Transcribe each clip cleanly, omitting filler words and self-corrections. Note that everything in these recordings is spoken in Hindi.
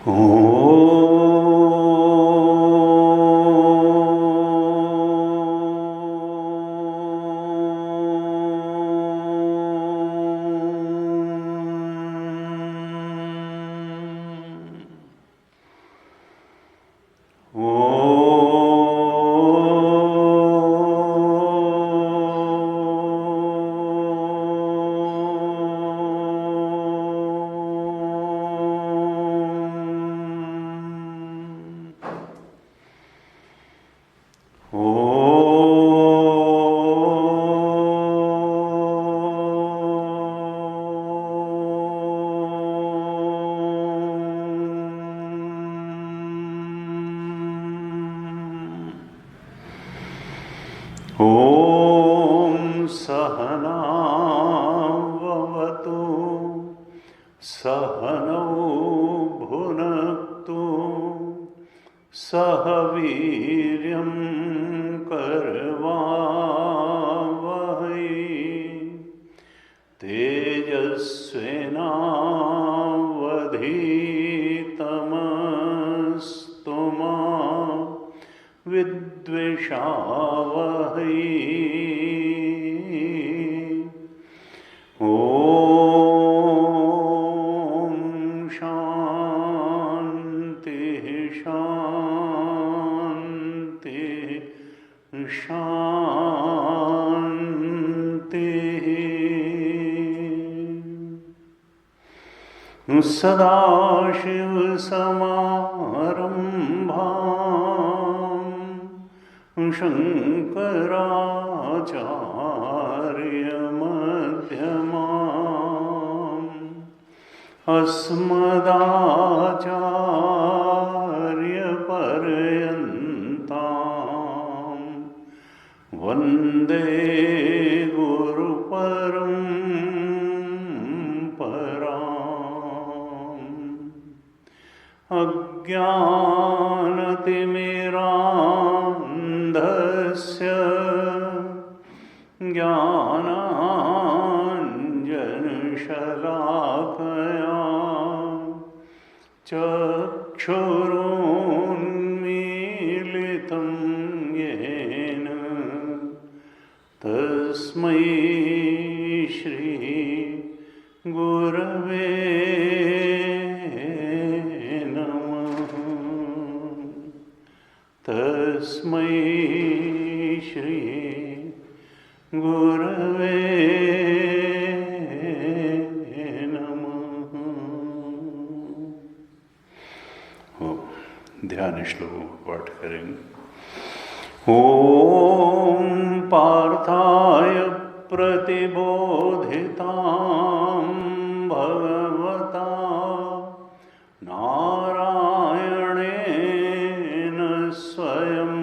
ॐ सहना भवतु सहनौ भुनक्तु सह वीर्यं करवावहै तेजस्विनावधीतमस्तु मा विद्विषावहै। ॐ शान्तिः शान्तिः शान्तिः। सदाशिवसमारम्भां शङ्कराचार्यमध्यमाम् अस्मदाचार्यपर्यन्तां वन्दे गुरुपरम्पराम्। अज्ञानतिमिरान्धस्य ज्ञानाञ्जनशलाकया चक्षुरुन्मीलितं येन तस्मै श्री गुरवे तस्मै श्री गुरवे नमः। ध्यान श्लोक पाठ करेंगे। ओम पार्थाय प्रतिबोधितां भगवता नारायणेन स्वयं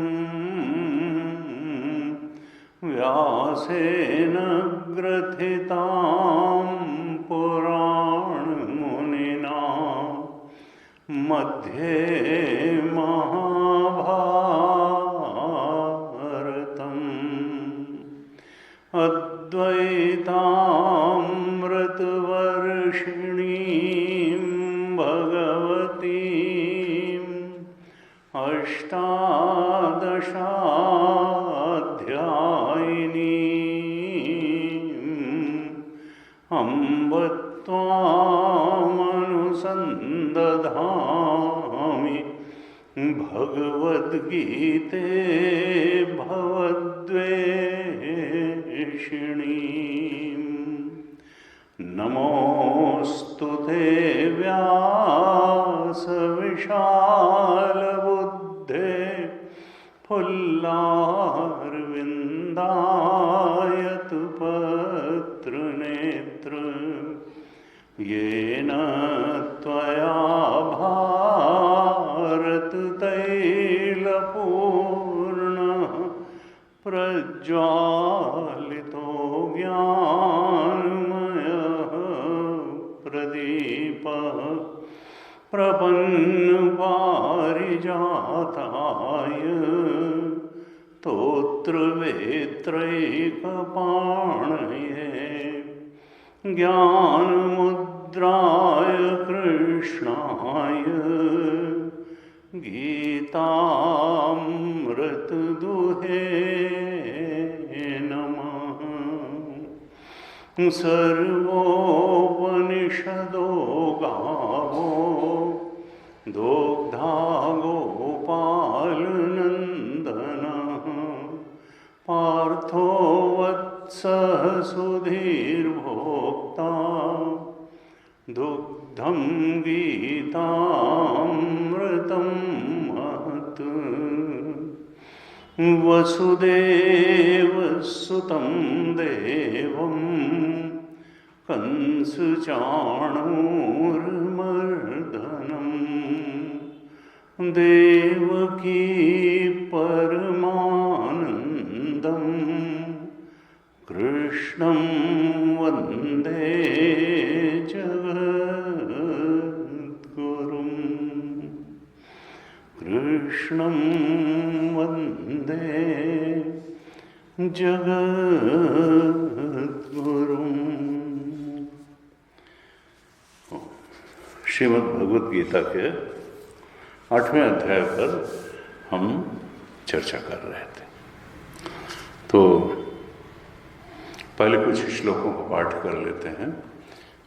व्यासेन ग्रथितां पुराणमुनिना मध्ये महाभारतम् अद्वैतामृतवर्षिणीं भगवतीम् अष्टादशाध्यायिनीम् अम्ब त्वामनुसन्दधामि भगवद्गीते भवद्वेषिणीम्। नमोऽस्तु ते व्यासविशालबुद्धे फुल्लारविन्दायतु पत्रनेत्र येन त्वया भारततैलपूर्णः प्रज्वालितो ज्ञानमयः प्रदीपः प्रपन्नपारिजाताय स्तोत्रवेत्रैकपाणये ज्ञानमुद्राय कृष्णाय कृष्णाय गीतामृतदुहे नमः। सर्वोपनिषदो गावो दोग्धा गोपालनन्दनः पार्थो वत्सः सुधीर्भोक्ता दुग्धं गीतामृतं महत्। वसुदेवसुतं देवं कंसचाणूरमर्दनं देवकी परमानन्दं कृष्णं वन्दे जगद्गुरुं। कृष्णं वन्दे जगद्गुरुं। श्रीमद् भगवद गीता के 8वें अध्याय पर हम चर्चा कर रहे थे। तो पहले कुछ श्लोकों को पाठ कर लेते हैं,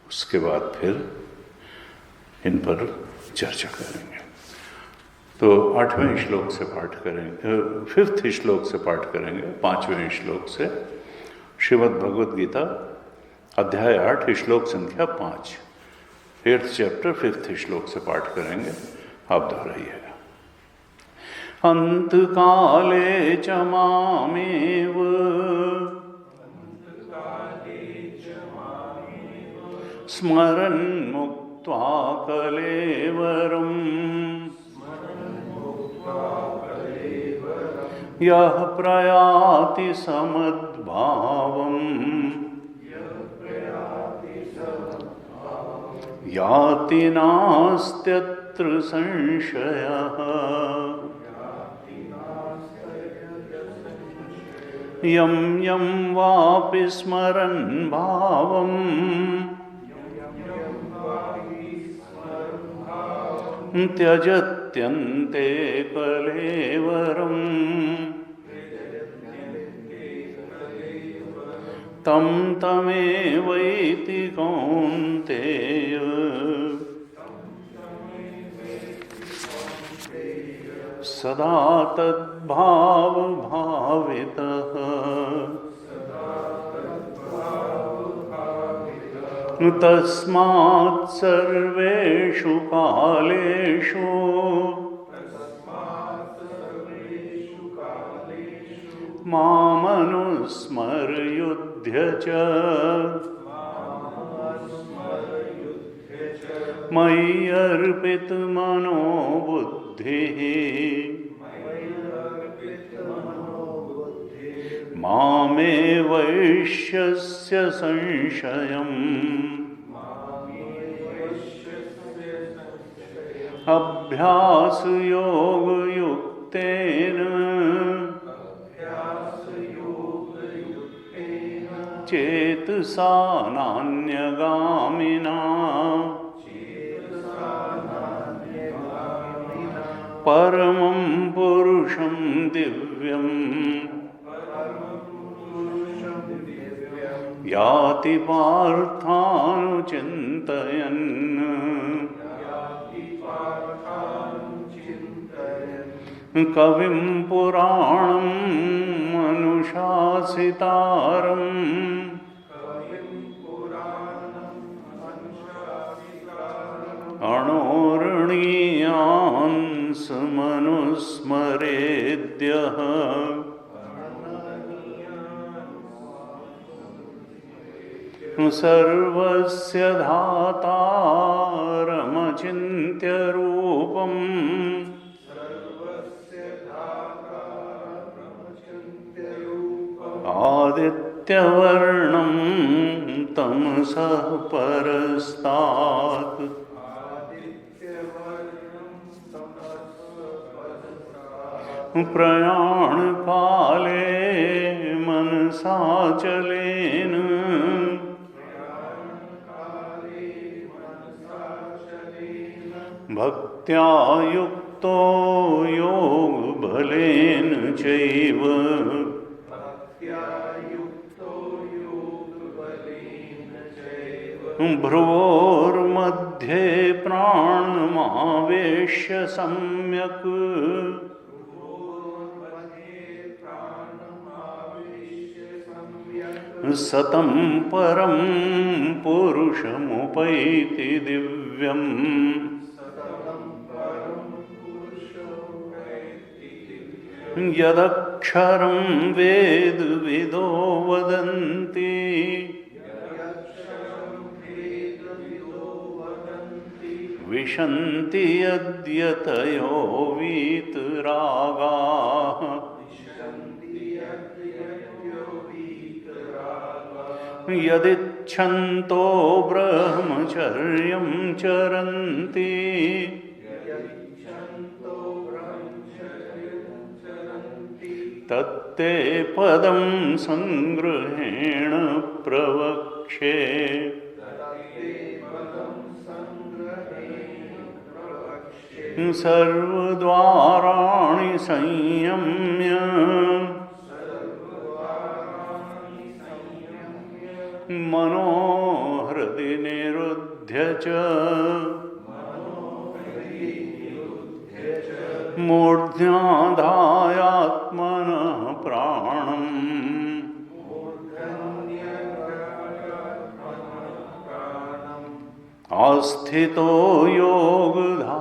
उसके बाद फिर इन पर चर्चा करेंगे। तो 8वें श्लोक से पाठ करेंगे, 5th श्लोक से पाठ करेंगे, 5वें श्लोक से श्रीमद् भगवद गीता अध्याय 8 श्लोक संख्या 5, 8th चैप्टर 5th श्लोक से पाठ करेंगे। आप दोहराइएगा। अंतकाले च मामेव स्मरन् मुक्त्वा कलेवरम् यः प्रयाति समद्भावम् याति नास्त्यत्र संशयः। यं यं वापि स्मरन् भावम् त्यजत्यन्ते कलेवरम् तं तमेवैति कौन्तेय। सदा तद्भावभावितः तस्मात् सर्वेषु कालेषु मामनुस्मर्युध्य च। मयि अर्पितमनो बुद्धिः मामे वैश्यस्य संशयम्। अभ्यासयोगयुक्तेन चेतसा नान्यगामिना परमं पुरुषं दिव्यम् याति पार्थानुचिन्तयन्। कविं पुराणं अनुशासितारम् अणोरणीयान् मनुस्मरेद्यः। सर्वस्य धातारमचिन्त्य रूपम् आदित्यवर्णं तमसः परस्तात्। प्रयाणकाले मनसाचलेन भक्त्या युक्तो योगबलेन चैव भ्रुवोर्मध्ये प्राणमावेश्य सम्यक् सतं परं पुरुषमुपैति दिव्यम् यदक्षरं वेदविदो वदन्ति विशन्ति यद्यतयो वीतरागाः यदिच्छन्तो ब्रह्मचर्यं चरन्ति तत्ते पदं संग्रहेण प्रवक्ष्ये सर्वद्वाराणि संयम्य मनोहृदि निरुध्य च मूर्ध्याधायात्मनः प्राणम् आस्थितो योगधारणाम्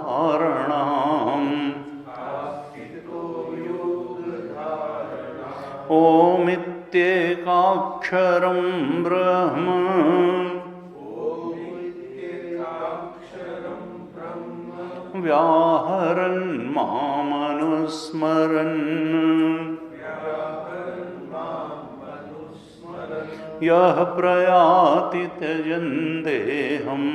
ओमित्येकाक्षरं ब्रह्म व्याहरन् मामनुस्मरन् यः प्रयाति त्यजन् देहम्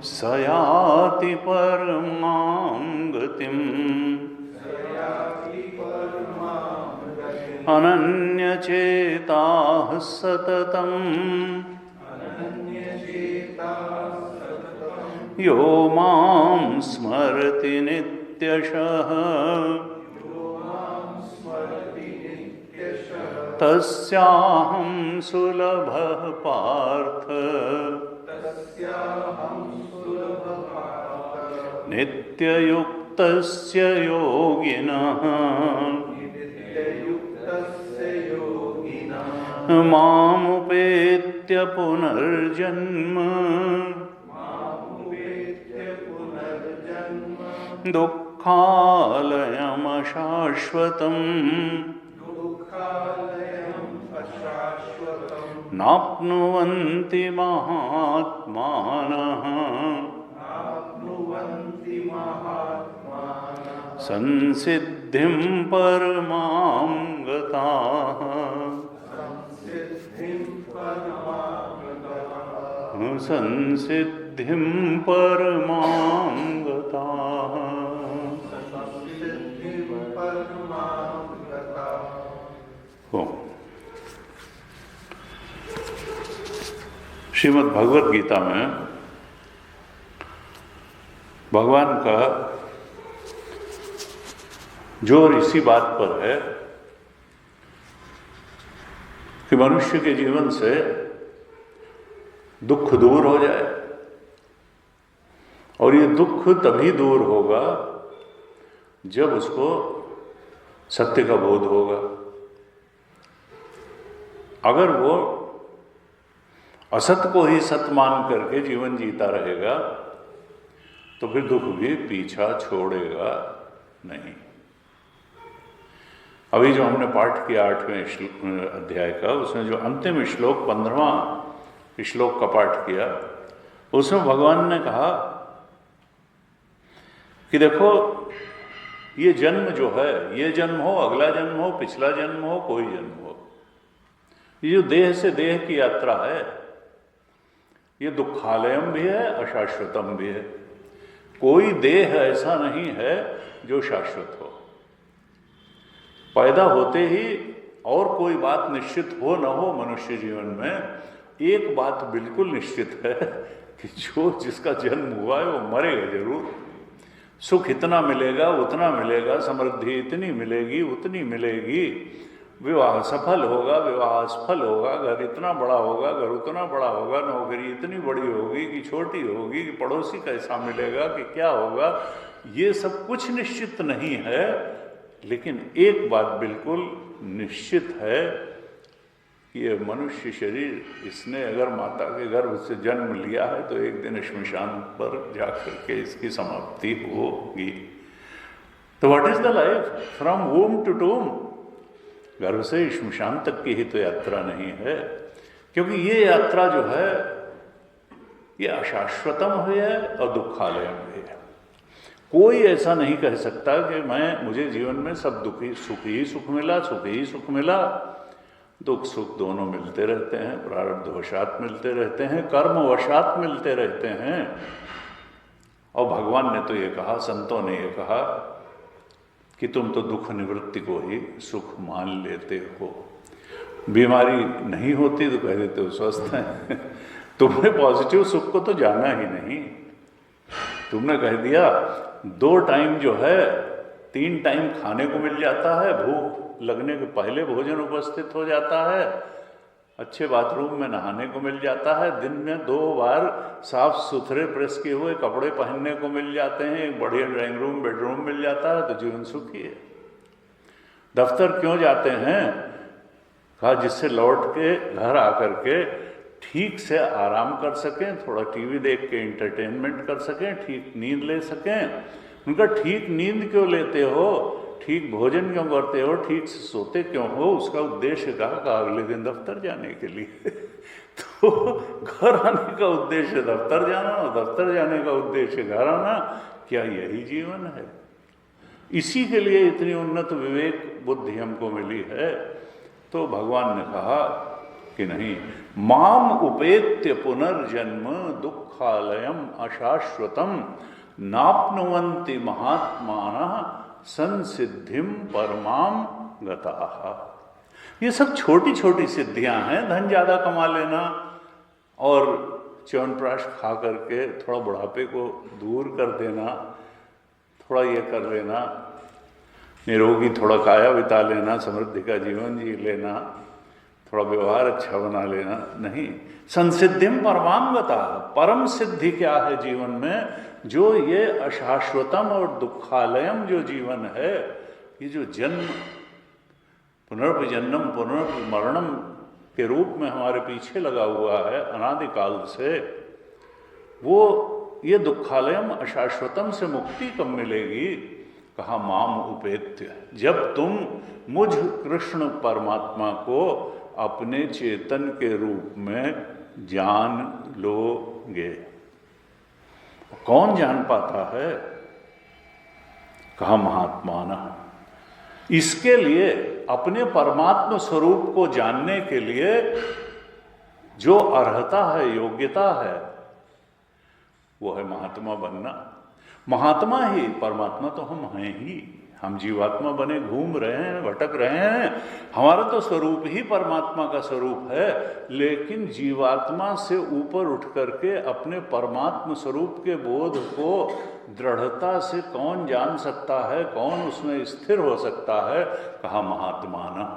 स याति परमां गतिम् अनन्यचेताः सततम् यो मां स्मरति नित्यशः तस्याहं सुलभः पार्थ नित्ययुक्तस्य योगिनः मामुपेत्य पुनर्जन्म दुःखालयमशाश्वतम् नाप्नुवन्ति महात्मानः संसिद्धिं परमां गताः संसिद्धिं परमां गताः। श्रीमद् भगवद गीता में भगवान का जोर इसी बात पर है कि मनुष्य के जीवन से दुख दूर हो जाए, और ये दुख तभी दूर होगा जब उसको सत्य का बोध होगा। अगर वो असत को ही सत्य मान करके जीवन जीता रहेगा तो फिर दुख भी पीछा छोड़ेगा नहीं। अभी जो हमने पाठ किया 8वें अध्याय का, उसमें जो अंतिम श्लोक 15वां श्लोक का पाठ किया, उसमें भगवान ने कहा कि देखो ये जन्म जो है, ये जन्म हो, अगला जन्म हो, पिछला जन्म हो, कोई जन्म हो, ये जो देह से देह की यात्रा है, ये दुखालयम भी है, अशाश्वतम भी है। कोई देह ऐसा नहीं है जो शाश्वत हो। पैदा होते ही और कोई बात निश्चित हो न हो मनुष्य जीवन में, एक बात बिल्कुल निश्चित है कि जो जिसका जन्म हुआ है वो मरेगा जरूर। सुख इतना मिलेगा, उतना मिलेगा, समृद्धि इतनी मिलेगी, उतनी मिलेगी, विवाह सफल होगा, विवाह असफल होगा, घर इतना बड़ा होगा, घर उतना बड़ा होगा, नौकरी इतनी बड़ी होगी कि छोटी होगी, कि पड़ोसी कैसा मिलेगा, कि क्या होगा, ये सब कुछ निश्चित नहीं है। लेकिन एक बात बिल्कुल निश्चित है कि ये मनुष्य शरीर, इसने अगर माता के गर्भ से जन्म लिया है तो एक दिन श्मशान पर जाकर के इसकी समाप्ति होगी। तो what is the life? From womb to tomb, गर्भ से श्मशान तक की ही तो यात्रा नहीं है। क्योंकि ये यात्रा जो है ये अशाश्वतम हुई है और दुखालयम हुई है। कोई ऐसा नहीं कह सकता कि मुझे जीवन में सब सुख ही सुख मिला, सुख ही सुख मिला। दुख सुख दोनों मिलते रहते हैं, प्रारब्धवशात मिलते रहते हैं, कर्मवशात मिलते रहते हैं। और भगवान ने तो ये कहा, संतों ने ये कहा कि तुम तो दुख निवृत्ति को ही सुख मान लेते हो। बीमारी नहीं होती तो कह देते हो स्वस्थ हैं। तुमने पॉजिटिव सुख को तो जाना ही नहीं। तुमने कह दिया 2 टाइम जो है 3 टाइम खाने को मिल जाता है, भूख लगने के पहले भोजन उपस्थित हो जाता है, अच्छे बाथरूम में नहाने को मिल जाता है, दिन में 2 बार साफ सुथरे प्रेस किए हुए कपड़े पहनने को मिल जाते हैं, एक बढ़िया ड्राइंग रूम बेडरूम मिल जाता है, तो जीवन सुखी है। दफ्तर क्यों जाते हैं? कहा जिससे लौट के घर आकर के ठीक से आराम कर सकें, थोड़ा टीवी देख के इंटरटेनमेंट कर सकें, ठीक नींद ले सकें। उनका ठीक नींद क्यों लेते हो, ठीक भोजन क्यों करते हो, ठीक से सोते क्यों हो? उसका उद्देश्य कहा अगले दिन दफ्तर जाने के लिए। तो घर आने का उद्देश्य दफ्तर जाना और दफ्तर जाने का उद्देश्य घर आना, क्या यही जीवन है? इसी के लिए इतनी उन्नत विवेक बुद्धि हमको मिली है। तो भगवान ने कहा कि नहीं, माम उपेत्य पुनर्जन्म दुखालयम अशाश्वतम नाप्नुवन्ति महात्मानः संसिद्धिम परमाम गताः। ये सब छोटी छोटी सिद्धियां हैं। धन ज़्यादा कमा लेना और च्यवनप्राश खा करके थोड़ा बुढ़ापे को दूर कर देना, थोड़ा ये कर लेना, निरोगी थोड़ा काया बिता लेना, समृद्धि का जीवन जी लेना, थोड़ा व्यवहार अच्छा बना लेना नहीं। संसिद्धिम परमाम गताः, परम सिद्धि क्या है जीवन में? जो ये अशाश्वतम और दुखालयम जो जीवन है, ये जो जन्म पुनर्जन्म पुनर्मरणम के रूप में हमारे पीछे लगा हुआ है अनादिकाल से, वो ये दुखालयम अशाश्वतम से मुक्ति कब मिलेगी? कहा माम उपेत्य, जब तुम मुझ कृष्ण परमात्मा को अपने चेतन के रूप में जान लोगे। कौन जान पाता है? कहा महात्माना। इसके लिए अपने परमात्मा स्वरूप को जानने के लिए जो अर्हता है, योग्यता है, वो है महात्मा बनना। महात्मा ही, परमात्मा तो हम हैं ही। हम जीवात्मा बने घूम रहे हैं, भटक रहे हैं। हमारा तो स्वरूप ही परमात्मा का स्वरूप है, लेकिन जीवात्मा से ऊपर उठ करके अपने परमात्मा स्वरूप के बोध को दृढ़ता से कौन जान सकता है, कौन उसमें स्थिर हो सकता है? कहा महात्माना,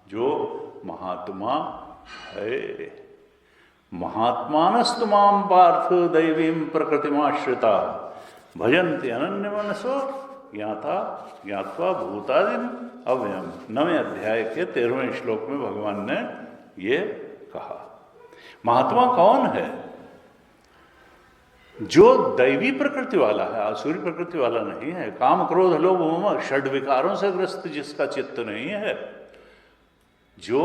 जो महात्मा है। महात्मानस्तु माम पार्थ दैवीं प्रकृतिमाश्रिता भजन्ति अनन्य मनसो ज्ञाता ज्ञात्वा भूतादिम अव्ययम। 9वें अध्याय के 13वें श्लोक में भगवान ने ये कहा। महात्मा कौन है? जो दैवी प्रकृति वाला है, आसुरी प्रकृति वाला नहीं है। काम क्रोध लोभ मोह षड विकारों से ग्रस्त जिसका चित्त नहीं है, जो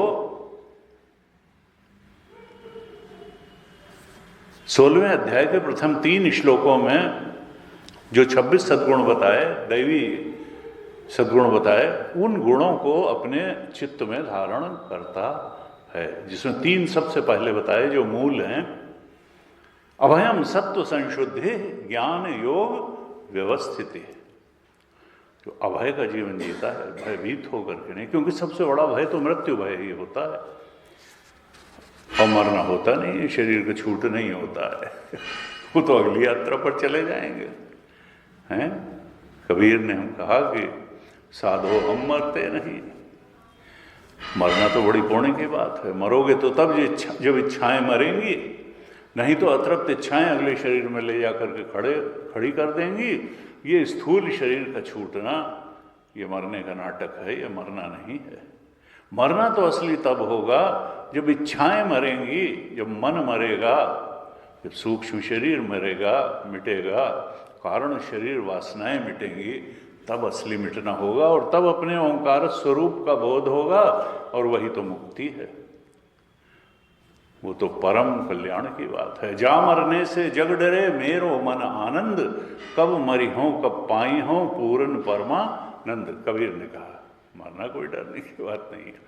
16वें अध्याय के प्रथम 3 श्लोकों में जो 26 सद्गुण बताए, दैवी सद्गुण बताए, उन गुणों को अपने चित्त में धारण करता है, जिसमें 3 सबसे पहले बताए जो मूल हैं। अभयम सत्व संशुद्धि ज्ञान योग व्यवस्थिति। जो अभय का जीवन जीता है, भयभीत होकर के नहीं, क्योंकि सबसे बड़ा भय तो मृत्यु भय ही होता है। और मरना होता नहीं है, शरीर का छूट नहीं होता है। वो तो अगली यात्रा पर चले जाएंगे। हैं, कबीर ने हम कहा कि साधो हम मरते नहीं। मरना तो बड़ी पुण्य की बात है। मरोगे तो तब जब इच्छाएं मरेंगी, नहीं तो अतृप्त इच्छाएं अगले शरीर में ले जाकर के खड़ी कर देंगी। ये स्थूल शरीर का छूटना, ये मरने का नाटक है, ये मरना नहीं है। मरना तो असली तब होगा जब इच्छाएं मरेंगी, जब मन मरेगा, जब सूक्ष्म शरीर मरेगा, मिटेगा, कारण शरीर वासनाएं मिटेंगी, तब असली मिटना होगा और तब अपने ओंकार स्वरूप का बोध होगा, और वही तो मुक्ति है। वो तो परम कल्याण की बात है। जा मरने से जग डरे मेरो मन आनंद, कब मरी हों कब पाई हों पूर्ण परमानंद। कबीर ने कहा मरना कोई डरने की बात नहीं है।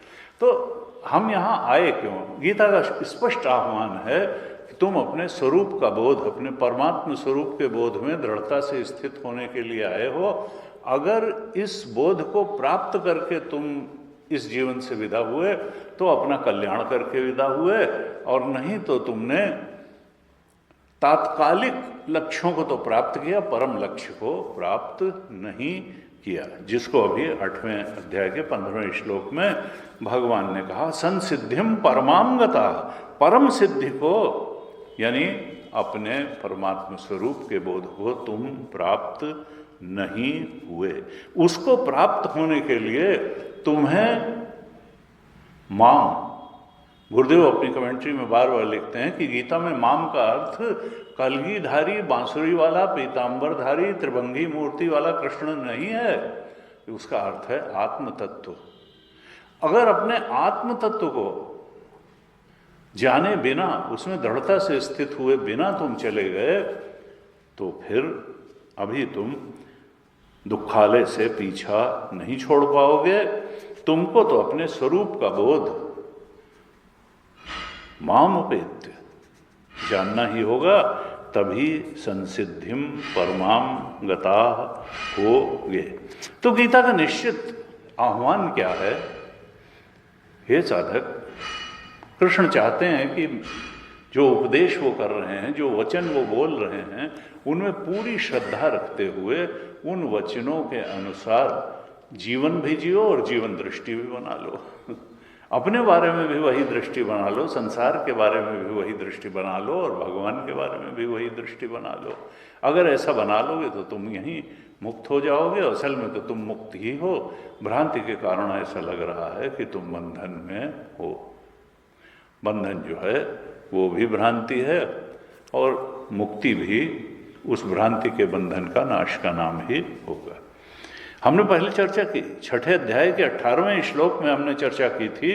तो हम यहाँ आए क्यों? गीता का स्पष्ट आह्वान है कि तुम अपने स्वरूप का बोध, अपने परमात्म स्वरूप के बोध में दृढ़ता से स्थित होने के लिए आए हो। अगर इस बोध को प्राप्त करके तुम इस जीवन से विदा हुए तो अपना कल्याण करके विदा हुए, और नहीं तो तुमने तात्कालिक लक्ष्यों को तो प्राप्त किया, परम लक्ष्य को प्राप्त नहीं किया, जिसको अभी 8वें अध्याय के 15वें श्लोक में भगवान ने कहा संसिद्धिम परमांगता। परम सिद्धि को यानी अपने परमात्म स्वरूप के बोध को तुम प्राप्त नहीं हुए। उसको प्राप्त होने के लिए तुम्हें माम, गुरुदेव अपनी कमेंट्री में बार बार लिखते हैं कि गीता में माम का अर्थ कलगीधारी, बांसुरी वाला, पीतांबरधारी, त्रिभंगी मूर्ति वाला कृष्ण नहीं है। उसका अर्थ है आत्म तत्व। अगर अपने आत्म तत्व को जाने बिना, उसमें दृढ़ता से स्थित हुए बिना तुम चले गए, तो फिर अभी तुम दुखालय से पीछा नहीं छोड़ पाओगे। तुमको तो अपने स्वरूप का बोध मामुपेत्य जानना ही होगा, तभी संसिद्धिम परमाम गता होगे। तो गीता का निश्चित आह्वान क्या है? हे साधक, कृष्ण चाहते हैं कि जो उपदेश वो कर रहे हैं, जो वचन वो बोल रहे हैं, उनमें पूरी श्रद्धा रखते हुए उन वचनों के अनुसार जीवन भी जियो और जीवन दृष्टि भी बना लो। अपने बारे में भी वही दृष्टि बना लो, संसार के बारे में भी वही दृष्टि बना लो, और भगवान के बारे में भी वही दृष्टि बना लो। अगर ऐसा बना लोगे तो तुम यहीं मुक्त हो जाओगे। असल में तो तुम मुक्त ही हो, भ्रांति के कारण ऐसा लग रहा है कि तुम बंधन में हो। बंधन जो है वो भी भ्रांति है, और मुक्ति भी उस भ्रांति के बंधन का नाश का नाम ही होगा। हमने पहले चर्चा की, 6ठे अध्याय के 18वें श्लोक में हमने चर्चा की थी,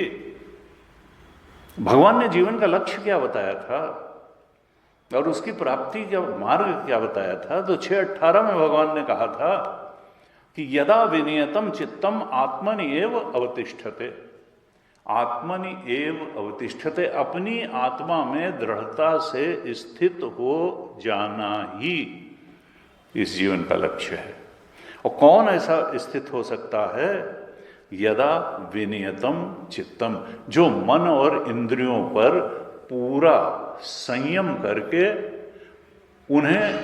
भगवान ने जीवन का लक्ष्य क्या बताया था और उसकी प्राप्ति का मार्ग क्या बताया था। तो 6:18 में भगवान ने कहा था कि यदा विनियतम चित्तम आत्मनि एव अवतिष्ठते। आत्मनि एव अवतिष्ठते, अपनी आत्मा में दृढ़ता से स्थित हो जाना ही इस जीवन का लक्ष्य है। और कौन ऐसा स्थित हो सकता है? यदा विनियतम चित्तम, जो मन और इंद्रियों पर पूरा संयम करके उन्हें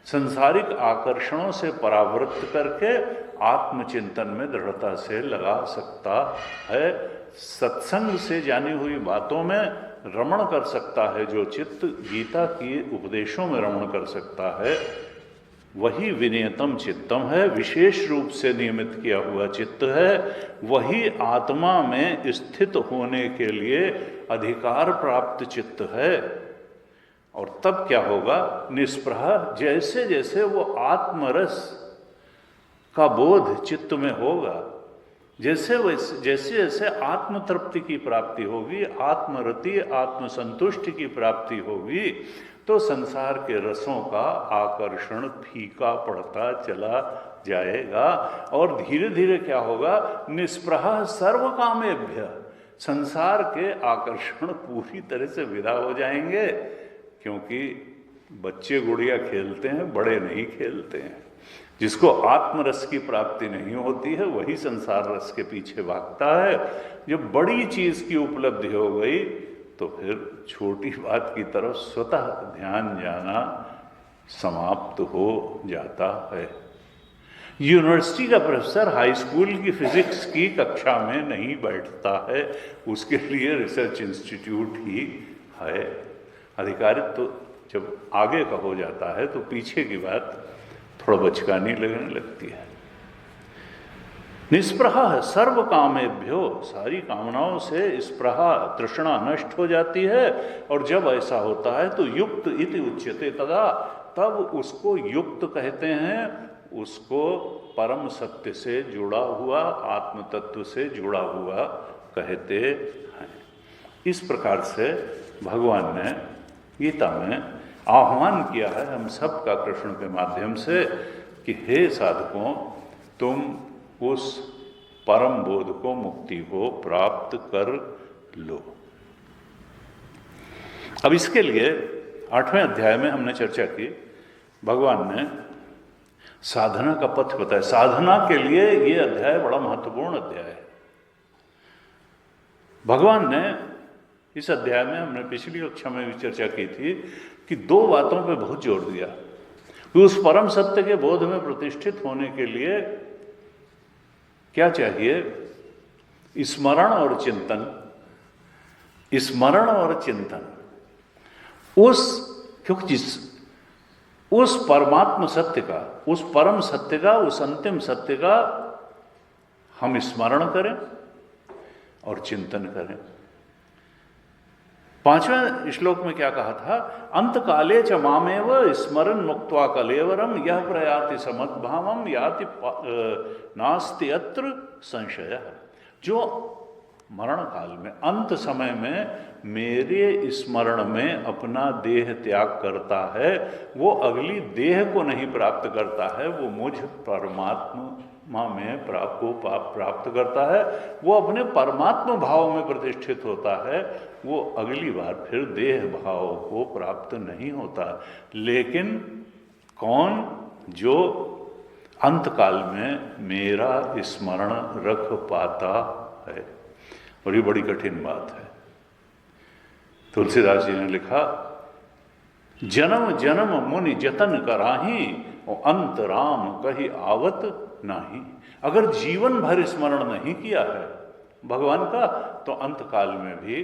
संसारिक आकर्षणों से परावृत्त करके आत्मचिंतन में दृढ़ता से लगा सकता है। सत्संग से जानी हुई बातों में रमण कर सकता है। जो चित्त गीता की उपदेशों में रमण कर सकता है, वही विनियतम चित्तम है, विशेष रूप से नियमित किया हुआ चित्त है। वही आत्मा में स्थित होने के लिए अधिकार प्राप्त चित्त है। और तब क्या होगा? निष्प्रह, जैसे जैसे वो आत्मरस का बोध चित्त में होगा, जैसे जैसे आत्म तृप्ति की प्राप्ति होगी, आत्मरति, आत्मसंतुष्टि की प्राप्ति होगी, तो संसार के रसों का आकर्षण फीका पड़ता चला जाएगा। और धीरे धीरे क्या होगा? निष्प्रह सर्व कामेभ्य, संसार के आकर्षण पूरी तरह से विदा हो जाएंगे। क्योंकि बच्चे गुड़िया खेलते हैं, बड़े नहीं खेलते हैं। जिसको आत्मरस की प्राप्ति नहीं होती है, वही संसार रस के पीछे भागता है। जब बड़ी चीज की उपलब्धि हो गई तो फिर छोटी बात की तरफ स्वतः ध्यान जाना समाप्त हो जाता है। यूनिवर्सिटी का प्रोफेसर हाई स्कूल की फिजिक्स की कक्षा में नहीं बैठता है, उसके लिए रिसर्च इंस्टीट्यूट ही है। अधिकारित्व तो जब आगे का हो जाता है तो पीछे की बात थोड़ा बचकानी लगने लगती है। निस्पृहा सर्व कामेभ्यो, सारी कामनाओं से स्पृहा तृष्णा नष्ट हो जाती है। और जब ऐसा होता है तो युक्त इति उच्यते तदा, तब उसको युक्त कहते हैं, उसको परम सत्य से जुड़ा हुआ, आत्म तत्व से जुड़ा हुआ कहते हैं। इस प्रकार से भगवान ने गीता में आह्वान किया है हम सब का कृष्ण के माध्यम से कि हे साधकों, तुम उस परम बोध को, मुक्ति को प्राप्त कर लो। अब इसके लिए 8वें अध्याय में हमने चर्चा की, भगवान ने साधना का पथ बताया। साधना के लिए यह अध्याय बड़ा महत्वपूर्ण अध्याय है। भगवान ने इस अध्याय में, हमने पिछली कक्षा में भी चर्चा की थी, कि 2 बातों पे बहुत जोर दिया कि उस परम सत्य के बोध में प्रतिष्ठित होने के लिए क्या चाहिए? स्मरण और चिंतन। स्मरण और चिंतन क्योंकि उस परमात्म सत्य का, उस परम सत्य का, उस अंतिम सत्य का हम स्मरण करें और चिंतन करें। 5वें श्लोक में क्या कहा था? अंत काले च मामेव स्मरण मुक्त्वा कलेवरम यह प्रयाति समद्भावम याति नास्ति अत्र संशय। जो मरण काल में, अंत समय में मेरे स्मरण में अपना देह त्याग करता है, वो अगली देह को नहीं प्राप्त करता है, वो मुझ परमात्मा में प्राप्त करता है, वो अपने परमात्मा भाव में प्रतिष्ठित होता है, वो अगली बार फिर देह भाव को प्राप्त नहीं होता। लेकिन कौन? जो अंतकाल में मेरा स्मरण रख पाता है। और ये बड़ी कठिन बात है। तुलसीदास जी ने लिखा, जन्म जन्म मुनि जतन कराही और अंत राम कही आवत नाही। अगर जीवन भर स्मरण नहीं किया है भगवान का, तो अंत काल में भी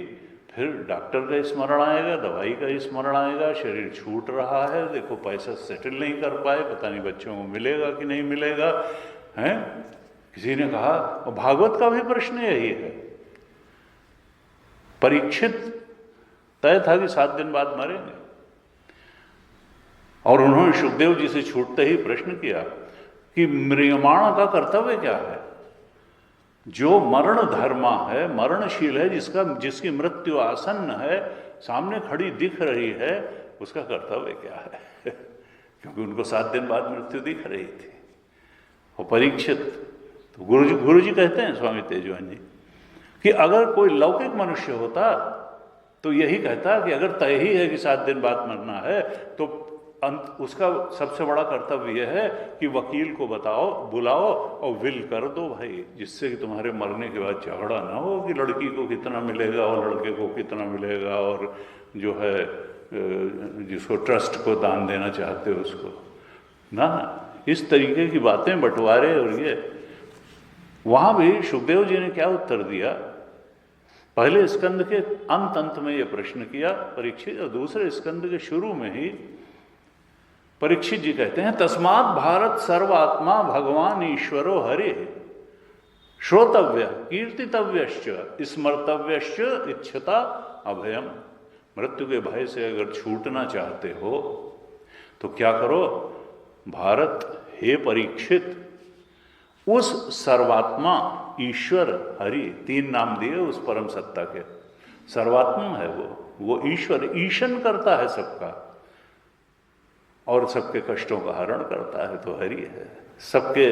फिर डॉक्टर का स्मरण आएगा, दवाई का स्मरण आएगा, शरीर छूट रहा है, देखो पैसा सेटल नहीं कर पाए, पता नहीं बच्चों को मिलेगा कि नहीं मिलेगा, हैं? किसी ने कहा, और भागवत का भी प्रश्न यही है। परीक्षित तय था कि 7 दिन बाद मरेंगे, और उन्होंने सुखदेव जी से छूटते ही प्रश्न किया कि म्रियमाण का कर्तव्य क्या है? जो मरण धर्मा है, मरणशील है, जिसकी मृत्यु आसन्न है, सामने खड़ी दिख रही है, उसका कर्तव्य क्या है? क्योंकि उनको 7 दिन बाद मृत्यु दिख रही थी। और परीक्षित, तो गुरु जी कहते हैं, स्वामी तेजवान जी, कि अगर कोई लौकिक मनुष्य होता तो यही कहता कि अगर तय ही है कि 7 दिन बाद मरना है, तो उसका सबसे बड़ा कर्तव्य यह है कि वकील को बुलाओ और विल कर दो भाई, जिससे कि तुम्हारे मरने के बाद झगड़ा ना हो कि लड़की को कितना मिलेगा और लड़के को कितना मिलेगा, और जो है जिसको ट्रस्ट को दान देना चाहते हो उसको ना। इस तरीके की बातें, बंटवारे, और ये वहाँ भी सुखदेव जी ने क्या उत्तर दिया? पहले स्कंद के अंत में ये प्रश्न किया परीक्षित, और दूसरे स्कंद के शुरू में ही परीक्षित जी कहते हैं, तस्मात् भारत सर्वात्मा भगवान ईश्वरो हरे श्रोतव्य कीर्तितव्यश्च स्मर्तव्यश्च इच्छता अभयम। मृत्यु के भय से अगर छूटना चाहते हो तो क्या करो? भारत, हे परीक्षित, उस सर्वात्मा ईश्वर हरि, 3 नाम दिए उस परम सत्ता के, सर्वात्मा है वो ईश्वर, ईशन करता है सबका और सबके कष्टों का हरण करता है, तो हरि है। सबके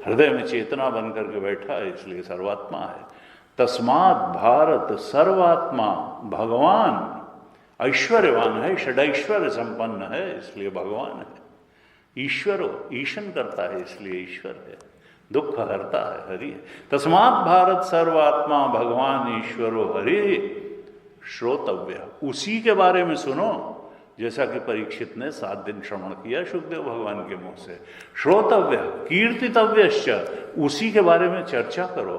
हृदय में चेतना बन करके बैठा है, इसलिए सर्वात्मा है। तस्मात् भारत सर्वात्मा भगवान ऐश्वर्यवान है, षडैश्वर्य संपन्न है, इसलिए भगवान है। ईश्वरो, ईशन करता है, इसलिए ईश्वर है। दुख हरता है, हरि है। तस्मात् भारत सर्वात्मा भगवान ईश्वरो हरि श्रोतव्य, उसी के बारे में सुनो, जैसा कि परीक्षित ने 7 दिन श्रवण किया सुखदेव भगवान के मुंह से। श्रोतव्य कीर्तितव्यश्च, उसी के बारे में चर्चा करो,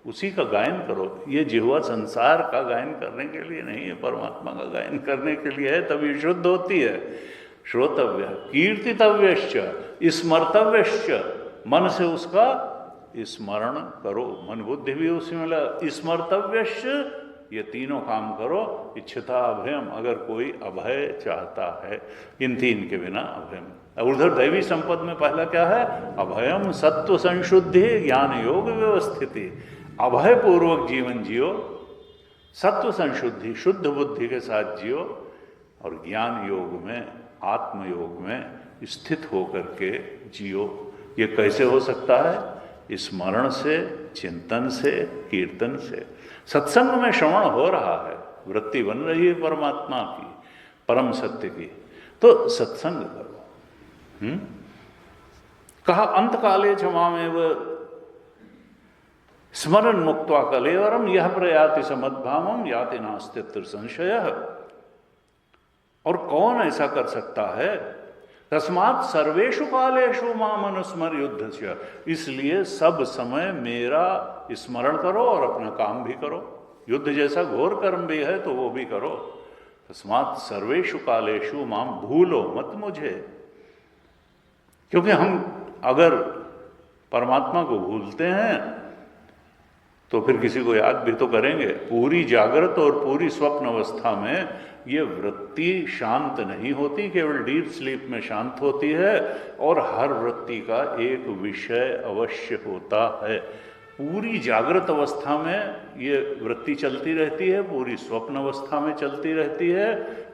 उसी का गायन करो। ये जिह्वा संसार का गायन करने के लिए नहीं है, परमात्मा का गायन करने के लिए है, तभी शुद्ध होती है। श्रोतव्य कीर्तितव्यश्च स्मर्तव्यश्च, मन से उसका स्मरण करो, मन बुद्धि भी उसी में लगा। स्मर्तव्यश्च, ये तीनों काम करो। इच्छता अभयम, अगर कोई अभय चाहता है, इन 3 के बिना अभयम। उधर दैवी संपद में पहला क्या है? अभयम सत्व संशुद्धि ज्ञान योग व्यवस्थिति। अभय पूर्वक जीवन जियो, सत्व संशुद्धि शुद्ध बुद्धि के साथ जियो, और ज्ञान योग में, आत्म योग में स्थित होकर के जियो। ये कैसे हो सकता है? स्मरण से, चिंतन से, कीर्तन से। सत्संग में श्रवण हो रहा है, वृत्ति बन रही है परमात्मा की, परम सत्य की, तो सत्संग करो। कहा अंत काले क्षमामेव स्मरण मुक्त्वा कलेवरम यह प्रयाति समद्भावम याति नास्तित्व संशय। और कौन ऐसा कर सकता है? तस्मात् सर्वेषु कालेषु माम अनुस्मर युद्धस्य, इसलिए सब समय मेरा स्मरण करो और अपना काम भी करो। युद्ध जैसा घोर कर्म भी है तो वो भी करो। तस्मात् सर्वेषु कालेषु माम, भूलो मत मुझे। क्योंकि हम अगर परमात्मा को भूलते हैं तो फिर किसी को याद भी तो करेंगे। पूरी जागृत और पूरी स्वप्न अवस्था में ये वृत्ति शांत नहीं होती, केवल डीप स्लीप में शांत होती है, और हर वृत्ति का एक विषय अवश्य होता है। पूरी जागृत अवस्था में ये वृत्ति चलती रहती है, पूरी स्वप्न अवस्था में चलती रहती है।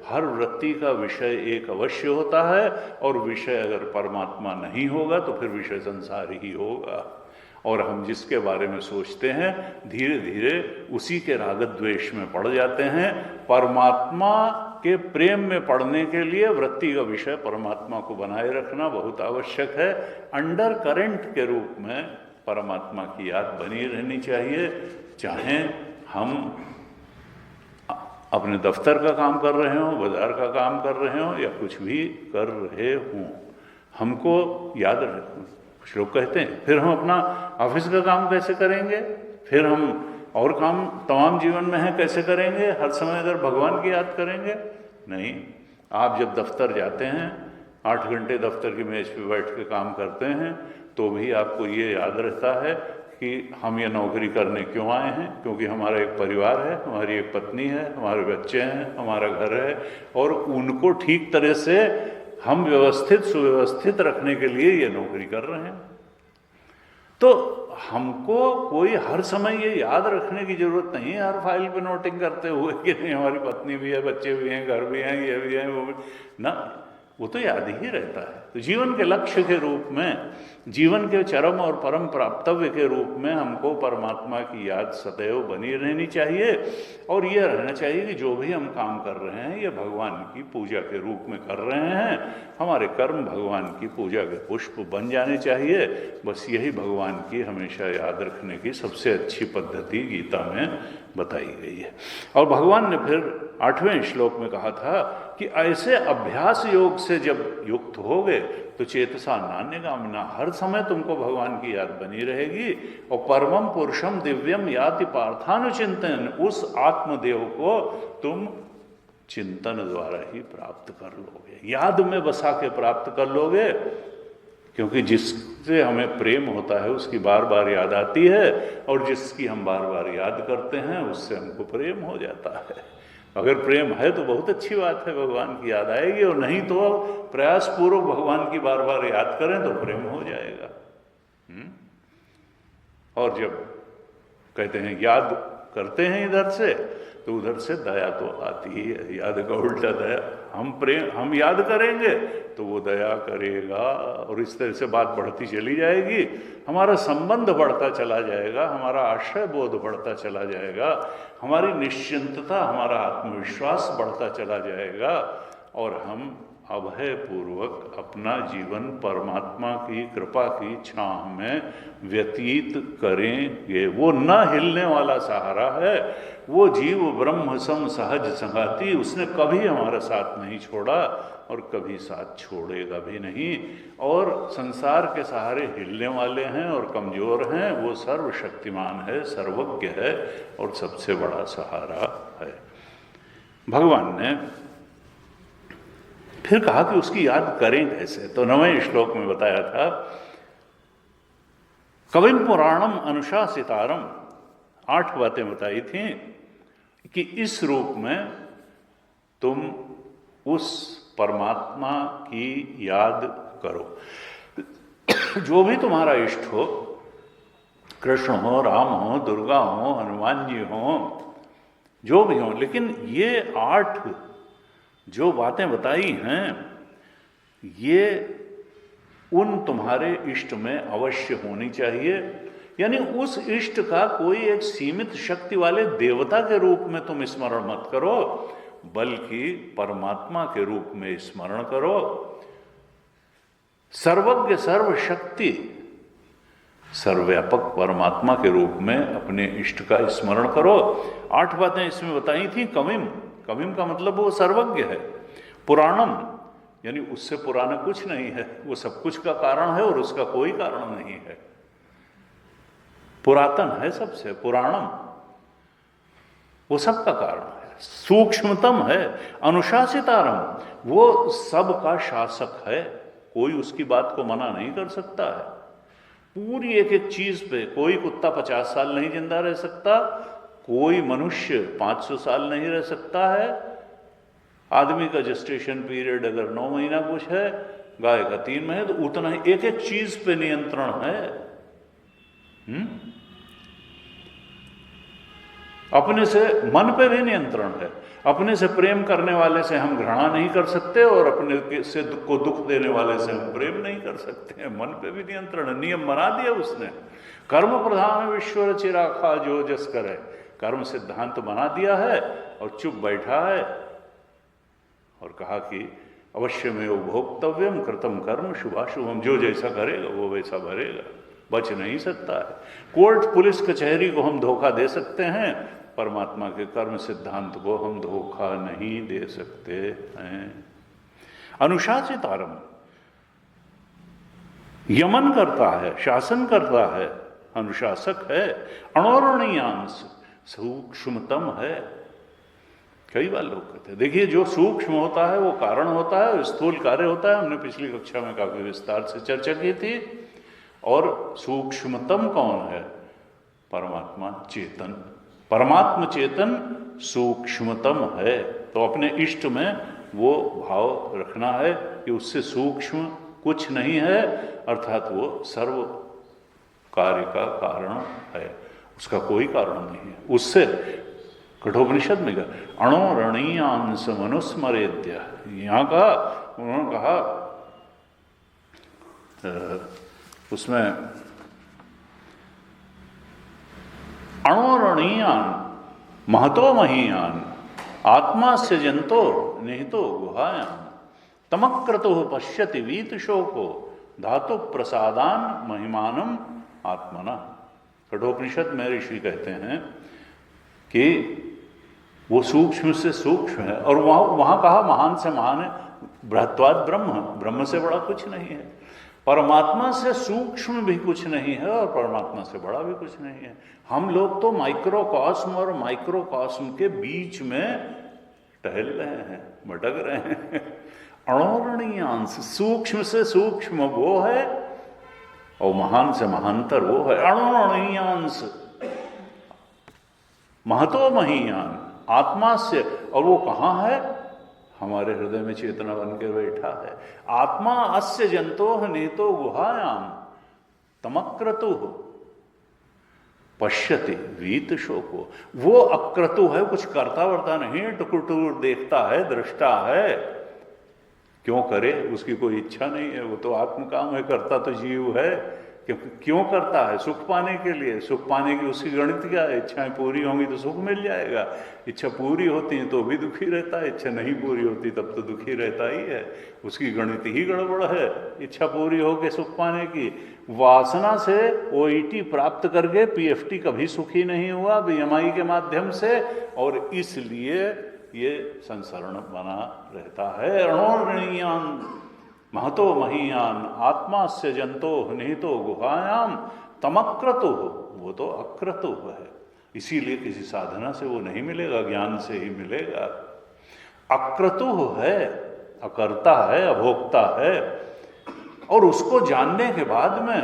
हर वृत्ति का विषय एक अवश्य होता है, और विषय अगर परमात्मा नहीं होगा तो फिर विषय संसार ही होगा। और हम जिसके बारे में सोचते हैं धीरे धीरे उसी के राग द्वेष में पड़ जाते हैं। परमात्मा के प्रेम में पड़ने के लिए वृत्ति का विषय परमात्मा को बनाए रखना बहुत आवश्यक है। अंडर करंट के रूप में परमात्मा की याद बनी रहनी चाहिए। चाहे हम अपने दफ्तर का काम कर रहे हों, बाजार का काम कर रहे हों, या कुछ भी कर रहे हों, हमको याद रखना। कुछ लोग कहते हैं फिर हम अपना ऑफिस का काम कैसे करेंगे, फिर हम और काम तमाम जीवन में है कैसे करेंगे, हर समय अगर भगवान की याद करेंगे? नहीं। आप जब दफ्तर जाते हैं, 8 घंटे दफ्तर की मेज पे बैठ के काम करते हैं, तो भी आपको ये याद रहता है कि हम ये नौकरी करने क्यों आए हैं। क्योंकि हमारा एक परिवार है, हमारी एक पत्नी है, हमारे बच्चे हैं, हमारा घर है, और उनको ठीक तरह से हम व्यवस्थित सुव्यवस्थित रखने के लिए ये नौकरी कर रहे हैं। तो हमको कोई हर समय ये याद रखने की जरूरत नहीं है, हर फाइल पे नोटिंग करते हुए कि नहीं हमारी पत्नी भी है, बच्चे भी हैं, घर भी हैं, ये भी हैं, वो भी ना, वो तो याद ही रहता है। तो जीवन के लक्ष्य के रूप में, जीवन के चरम और परम प्राप्तव्य के रूप में हमको परमात्मा की याद सदैव बनी रहनी चाहिए। और ये रहना चाहिए कि जो भी हम काम कर रहे हैं ये भगवान की पूजा के रूप में कर रहे हैं। हमारे कर्म भगवान की पूजा के पुष्प बन जाने चाहिए। बस यही भगवान की हमेशा याद रखने की सबसे अच्छी पद्धति गीता में बताई गई है। और भगवान ने फिर 8वें श्लोक में कहा था कि ऐसे अभ्यास योग से जब युक्त हो गए तो चेतसा नान्यगामिना, हर समय तुमको भगवान की याद बनी रहेगी। और परमम पुरुषम दिव्यम याति पार्थानुचिंतन, उस आत्मदेव को तुम चिंतन द्वारा ही प्राप्त कर लोगे, याद में बसा के प्राप्त कर लोगे। क्योंकि जिससे हमें प्रेम होता है उसकी बार बार याद आती है, और जिसकी हम बार बार याद करते हैं उससे हमको प्रेम हो जाता है। अगर प्रेम है तो बहुत अच्छी बात है, भगवान की याद आएगी, और नहीं तो प्रयास पूर्वक भगवान की बार बार याद करें तो प्रेम हो जाएगा। और जब कहते हैं याद करते हैं इधर से, तो उधर से दया तो आती ही है। याद का उल्टा दया। हम याद करेंगे तो वो दया करेगा, और इस तरह से बात बढ़ती चली जाएगी। हमारा संबंध बढ़ता चला जाएगा, हमारा आश्रय बोध बढ़ता चला जाएगा, हमारी निश्चिंतता, हमारा आत्मविश्वास बढ़ता चला जाएगा, और हम अभय पूर्वक अपना जीवन परमात्मा की कृपा की छाह में व्यतीत करेंगे। वो न हिलने वाला सहारा है, वो जीव ब्रह्म सम सहज संगाति, उसने कभी हमारा साथ नहीं छोड़ा और कभी साथ छोड़ेगा भी नहीं। और संसार के सहारे हिलने वाले हैं और कमज़ोर हैं, वो सर्वशक्तिमान है, सर्वज्ञ है और सबसे बड़ा सहारा है। भगवान ने फिर कहा कि उसकी याद करें कैसे। तो 9वें श्लोक में बताया था, कविम पुराणम अनुशासितारम, 8 बातें बताई थी कि इस रूप में तुम उस परमात्मा की याद करो। जो भी तुम्हारा इष्ट हो, कृष्ण हो, राम हो, दुर्गा हो, हनुमान जी हो, जो भी हो, लेकिन ये 8 जो बातें बताई हैं ये उन तुम्हारे इष्ट में अवश्य होनी चाहिए। यानी उस इष्ट का कोई एक सीमित शक्ति वाले देवता के रूप में तुम स्मरण मत करो, बल्कि परमात्मा के रूप में स्मरण करो। सर्वज्ञ सर्वशक्ति सर्वव्यापक परमात्मा के रूप में अपने इष्ट का स्मरण करो। 8 बातें इसमें बताई थी। कविम, कविम का मतलब वो सर्वज्ञ है। पुराणम यानी उससे पुराना कुछ नहीं है, वो सब कुछ का कारण है और उसका कोई कारण नहीं है। पुरातन है सबसे, पुराणम वो सब का कारण है। सूक्ष्मतम है, अनुशासितारम वो सब का शासक है, कोई उसकी बात को मना नहीं कर सकता है। पूरी एक एक चीज पे कोई कुत्ता 50 साल नहीं जिंदा रह सकता, कोई मनुष्य 500 साल नहीं रह सकता है। आदमी का जेस्टेशन पीरियड अगर 9 महीना कुछ है, गाय का 3 महीने, तो उतना ही एक एक चीज पे नियंत्रण है। अपने से मन पे भी नियंत्रण है। अपने से प्रेम करने वाले से हम घृणा नहीं कर सकते और अपने से को दुख देने वाले से हम प्रेम नहीं कर सकते हैं। मन पे भी नियंत्रण है, नियम बना दिया उसने। कर्म प्रधान विश्व रचिरा खा जो जस करे, कर्म सिद्धांत बना दिया है और चुप बैठा है और कहा कि अवश्य में उपभोक्तव्यम कृतम कर्म शुभाशुभम, जो जैसा करेगा वो वैसा भरेगा, बच नहीं सकता है। कोर्ट पुलिस कचहरी को हम धोखा दे सकते हैं, परमात्मा के कर्म सिद्धांत को हम धोखा नहीं दे सकते हैं। अनुशासित आरम यमन करता है, शासन करता है, अनुशासक है। अणोरणीयांश सूक्ष्मतम है। कई बार लोग कहते हैं, देखिए जो सूक्ष्म होता है वो कारण होता है, स्थूल कार्य होता है। हमने पिछली कक्षा में काफी विस्तार से चर्चा की थी। और सूक्ष्मतम कौन है? परमात्मा चेतन, परमात्म चेतन सूक्ष्मतम है। तो अपने इष्ट में वो भाव रखना है कि उससे सूक्ष्म कुछ नहीं है, अर्थात वो सर्व कार्य का कारण है, उसका कोई कारण नहीं है। उससे कठोपनिषद में कहा अणोरणीयांश मनुस्मरेद्य, यहाँ का उन्होंने कहा उसमें अणोरणीयान महतो महीयान आत्मा से जंतो निहितो गुहायान तमक्रतो पश्यति वीत शोको धातु प्रसादान महिमानम आत्मना। कठोपनिषद में ऋषि कहते हैं कि वो सूक्ष्म से सूक्ष्म है और वहां कहा महान से महान है। बृहत्वाद ब्रह्म, ब्रह्म से बड़ा कुछ नहीं है। परमात्मा से सूक्ष्म भी कुछ नहीं है और परमात्मा से बड़ा भी कुछ नहीं है। हम लोग तो माइक्रोकॉस्म और माइक्रोकॉस्म के बीच में टहल रहे हैं, भटक रहे हैं। अणोरणीयांश, सूक्ष्म से सूक्ष्म वो है और महान से महानतर वो है। अणोरणीयांश महतो महीयान, आत्मा से, और वो कहाँ है? हमारे हृदय में चेतना बन के बैठा है। आत्मा अस्य जंतो निहितो गुहायाम तमक्रतु पश्यति वीत शोको। वो अक्रतु है, कुछ करता वर्ता नहीं, टुकुर देखता है, दृष्टा है। क्यों करे? उसकी कोई इच्छा नहीं है, वो तो आत्मकाम है, करता तो जीव है। क्योंकि क्यों करता है? सुख पाने के लिए। सुख पाने की उसकी गणित क्या है? इच्छाएं पूरी होंगी तो सुख मिल जाएगा। इच्छा पूरी होती है तो भी दुखी रहता है, इच्छा नहीं पूरी होती तब तो दुखी रहता ही है। उसकी गणित ही गड़बड़ है। इच्छा पूरी हो के सुख पाने की, वासना से OET प्राप्त करके PFT कभी सुखी नहीं हुआ BMI के माध्यम से, और इसलिए ये संसरण बना रहता है। अणोरणीयान महतो महीयान आत्मा से जंतो निहितो गुहायाम तमक्रतु, वो तो अक्रतु है। इसीलिए किसी साधना से वो नहीं मिलेगा, ज्ञान से ही मिलेगा। अक्रतु है, अकर्ता है, अभोक्ता है। और उसको जानने के बाद में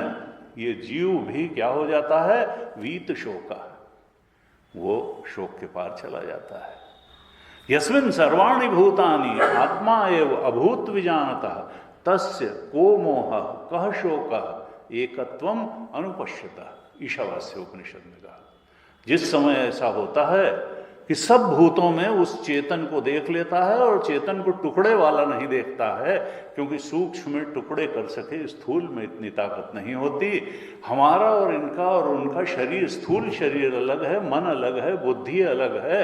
ये जीव भी क्या हो जाता है? वीत शोका, वो शोक के पार चला जाता है। यस्मिन् सर्वाणि भूतानि आत्मा एव अभूत विजानतः तस्य को मोह कह शोक एकत्वम अनुपश्यता, ईशावास्य उपनिषद में कहा। जिस समय ऐसा होता है कि सब भूतों में उस चेतन को देख लेता है और चेतन को टुकड़े वाला नहीं देखता है, क्योंकि सूक्ष्म में टुकड़े कर सके स्थूल में इतनी ताकत नहीं होती। हमारा और इनका और उनका शरीर, स्थूल शरीर अलग है, मन अलग है, बुद्धि अलग है,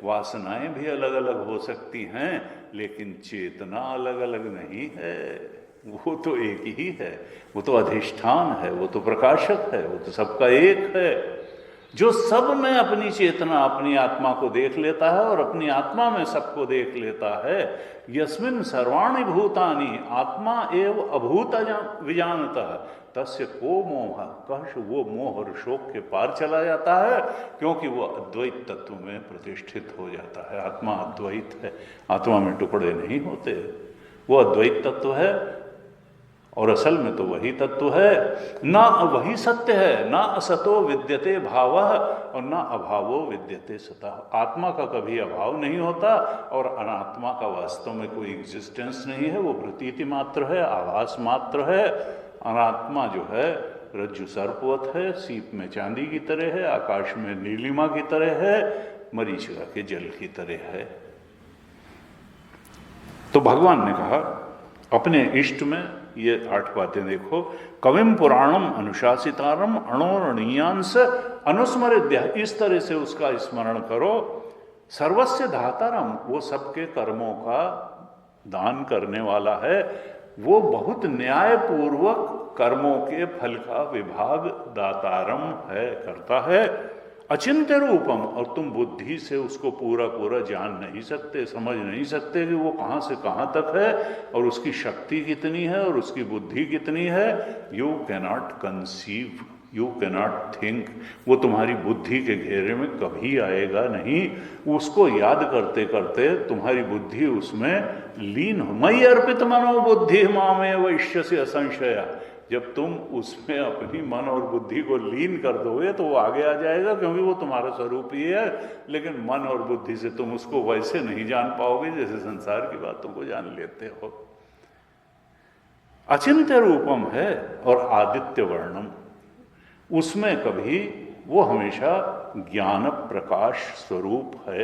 वासनाएं भी अलग अलग हो सकती हैं, लेकिन चेतना अलग अलग नहीं है। वो तो एक ही है, वो तो अधिष्ठान है, वो तो प्रकाशक है, वो तो सबका एक है, जो सब में अपनी चेतना, अपनी आत्मा को देख लेता है और अपनी आत्मा में सबको देख लेता है। यस्मिन् सर्वाणि भूतानि आत्मा एव अभूत विजानतः तस्य को मोह कह, वो मोह और शोक के पार चला जाता है, क्योंकि वो अद्वैत तत्व में प्रतिष्ठित हो जाता है। आत्मा अद्वैत है, आत्मा में टुकड़े नहीं होते, वो अद्वैत तत्व है और असल में तो वही तत्व है। ना वही सत्य है, ना असतो विद्यते भावः और ना अभावो विद्यते सतः। आत्मा का कभी अभाव नहीं होता और अनात्मा का वास्तव में कोई एग्जिस्टेंस नहीं है, वो प्रतीति मात्र है, आभास मात्र है। अनात्मा जो है रज्जु सर्पवत है, सीप में चांदी की तरह है, आकाश में नीलिमा की तरह है, मरीचिका के जल की तरह है। तो भगवान ने कहा अपने इष्ट में ये 8 बातें देखो। कविम पुराणम अनुशासितारम अणोरणीयांश अनुस्मृत्य, इस तरह से उसका स्मरण करो। सर्वस्य धातारम, वो सबके कर्मों का दान करने वाला है, वो बहुत न्यायपूर्वक कर्मों के फल का विभाग दातारम है, करता है। अचिंत्य रूपम, और तुम बुद्धि से उसको पूरा पूरा जान नहीं सकते, समझ नहीं सकते कि वो कहाँ से कहाँ तक है और उसकी शक्ति कितनी है और उसकी बुद्धि कितनी है। You cannot conceive, you cannot think, वो तुम्हारी बुद्धि के घेरे में कभी आएगा नहीं। उसको याद करते करते तुम्हारी बुद्धि उसमें लीन हो। मयि अर्पित मनो बुद्धि मामे वैश्यस्य असंशया, जब तुम उसमें अपनी मन और बुद्धि को लीन कर दोगे तो वो आगे आ जाएगा, क्योंकि वो तुम्हारा स्वरूप ही है। लेकिन मन और बुद्धि से तुम उसको वैसे नहीं जान पाओगे जैसे संसार की बातों को जान लेते हो। अचिंत्य रूपम है और आदित्य वर्णम, उसमें कभी वो हमेशा ज्ञान प्रकाश स्वरूप है।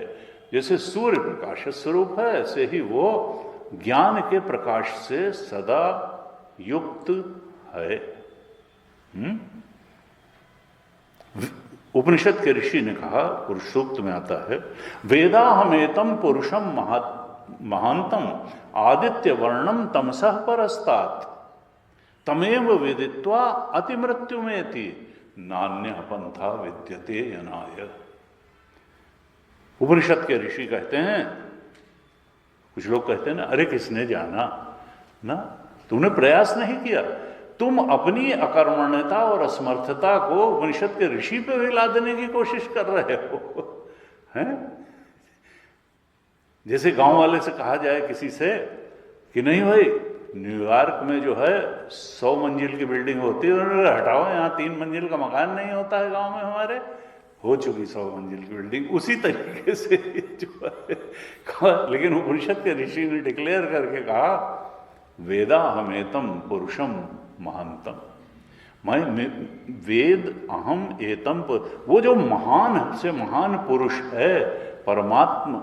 जैसे सूर्य प्रकाश स्वरूप है, ऐसे ही वो ज्ञान के प्रकाश से सदा युक्त है। उपनिषद के ऋषि ने कहा, पुरुष सूक्त में आता है, वेदा हमेतम पुरुषम महांतम आदित्य वर्णम तमसः परस्तात् तमेव विदित्वा अतिमृत्यु में थी नान्य पंथा विद्यते यनाय। उपनिषद के ऋषि कहते हैं, कुछ लोग कहते हैं ना, अरे किसने जाना ना, तूने प्रयास नहीं किया, तुम अपनी अकर्मण्यता और असमर्थता को उपनिषद के ऋषि पे भी ला देने की कोशिश कर रहे हो, हैं? जैसे गांव वाले से कहा जाए किसी से कि नहीं भाई, न्यूयॉर्क में जो है 100 मंजिल की बिल्डिंग होती है, उन्होंने हटाओ, यहाँ 3 मंजिल का मकान नहीं होता है गांव में हमारे, हो चुकी 100 मंजिल की बिल्डिंग। उसी तरीके से जो है, लेकिन उपनिषद के ऋषि ने डिक्लेयर करके कहा, वेदा हमेतम पुरुषम महानतम, मैं वेद अहम एतम, वो जो महान से महान पुरुष है, परमात्मा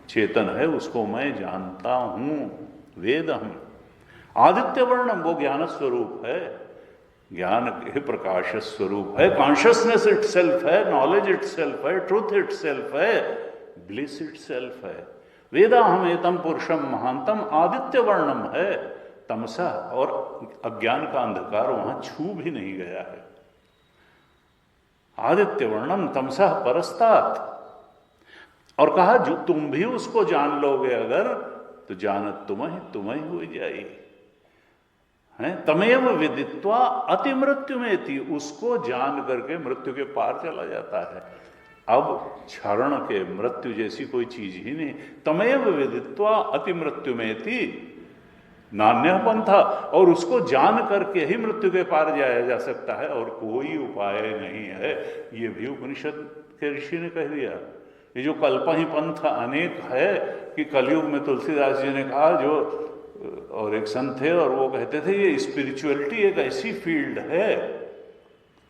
चेतन है, उसको मैं जानता हूं। वेद हम आदित्य वर्णम, वो ज्ञान स्वरूप है। ज्ञान के प्रकाश स्वरूप है, कॉन्शियसनेस इट सेल्फ है, नॉलेज इट सेल्फ है, ट्रूथ इट सेल्फ है, ब्लिस इट सेल्फ है। वेदा हम एतम पुरुषम महांतम आदित्य वर्णम है, तमसा, और अज्ञान का अंधकार वहां छू भी नहीं गया है। आदित्य वर्णम तमसा परस्तात, और कहा जो तुम भी उसको जान लोगे अगर, तो जानत तुम्हें हुई जाएगी है। तमेव विदित्वा अति मृत्यु में थी, उसको जान करके मृत्यु के पार चला जाता है। अब क्षरण के मृत्यु जैसी कोई चीज ही नहीं। तमेव विदित्वा अति मृत्यु में थी नान्य पंथा, और उसको जान करके ही मृत्यु के पार जाया जा सकता है, और कोई उपाय नहीं है। ये भी उपनिषद के ऋषि ने कह दिया। ये जो कल्प ही पंथ अनेक है कि कलयुग में तुलसीदास जी ने कहा, जो और एक संत थे और वो कहते थे ये स्पिरिचुअलिटी एक ऐसी फील्ड है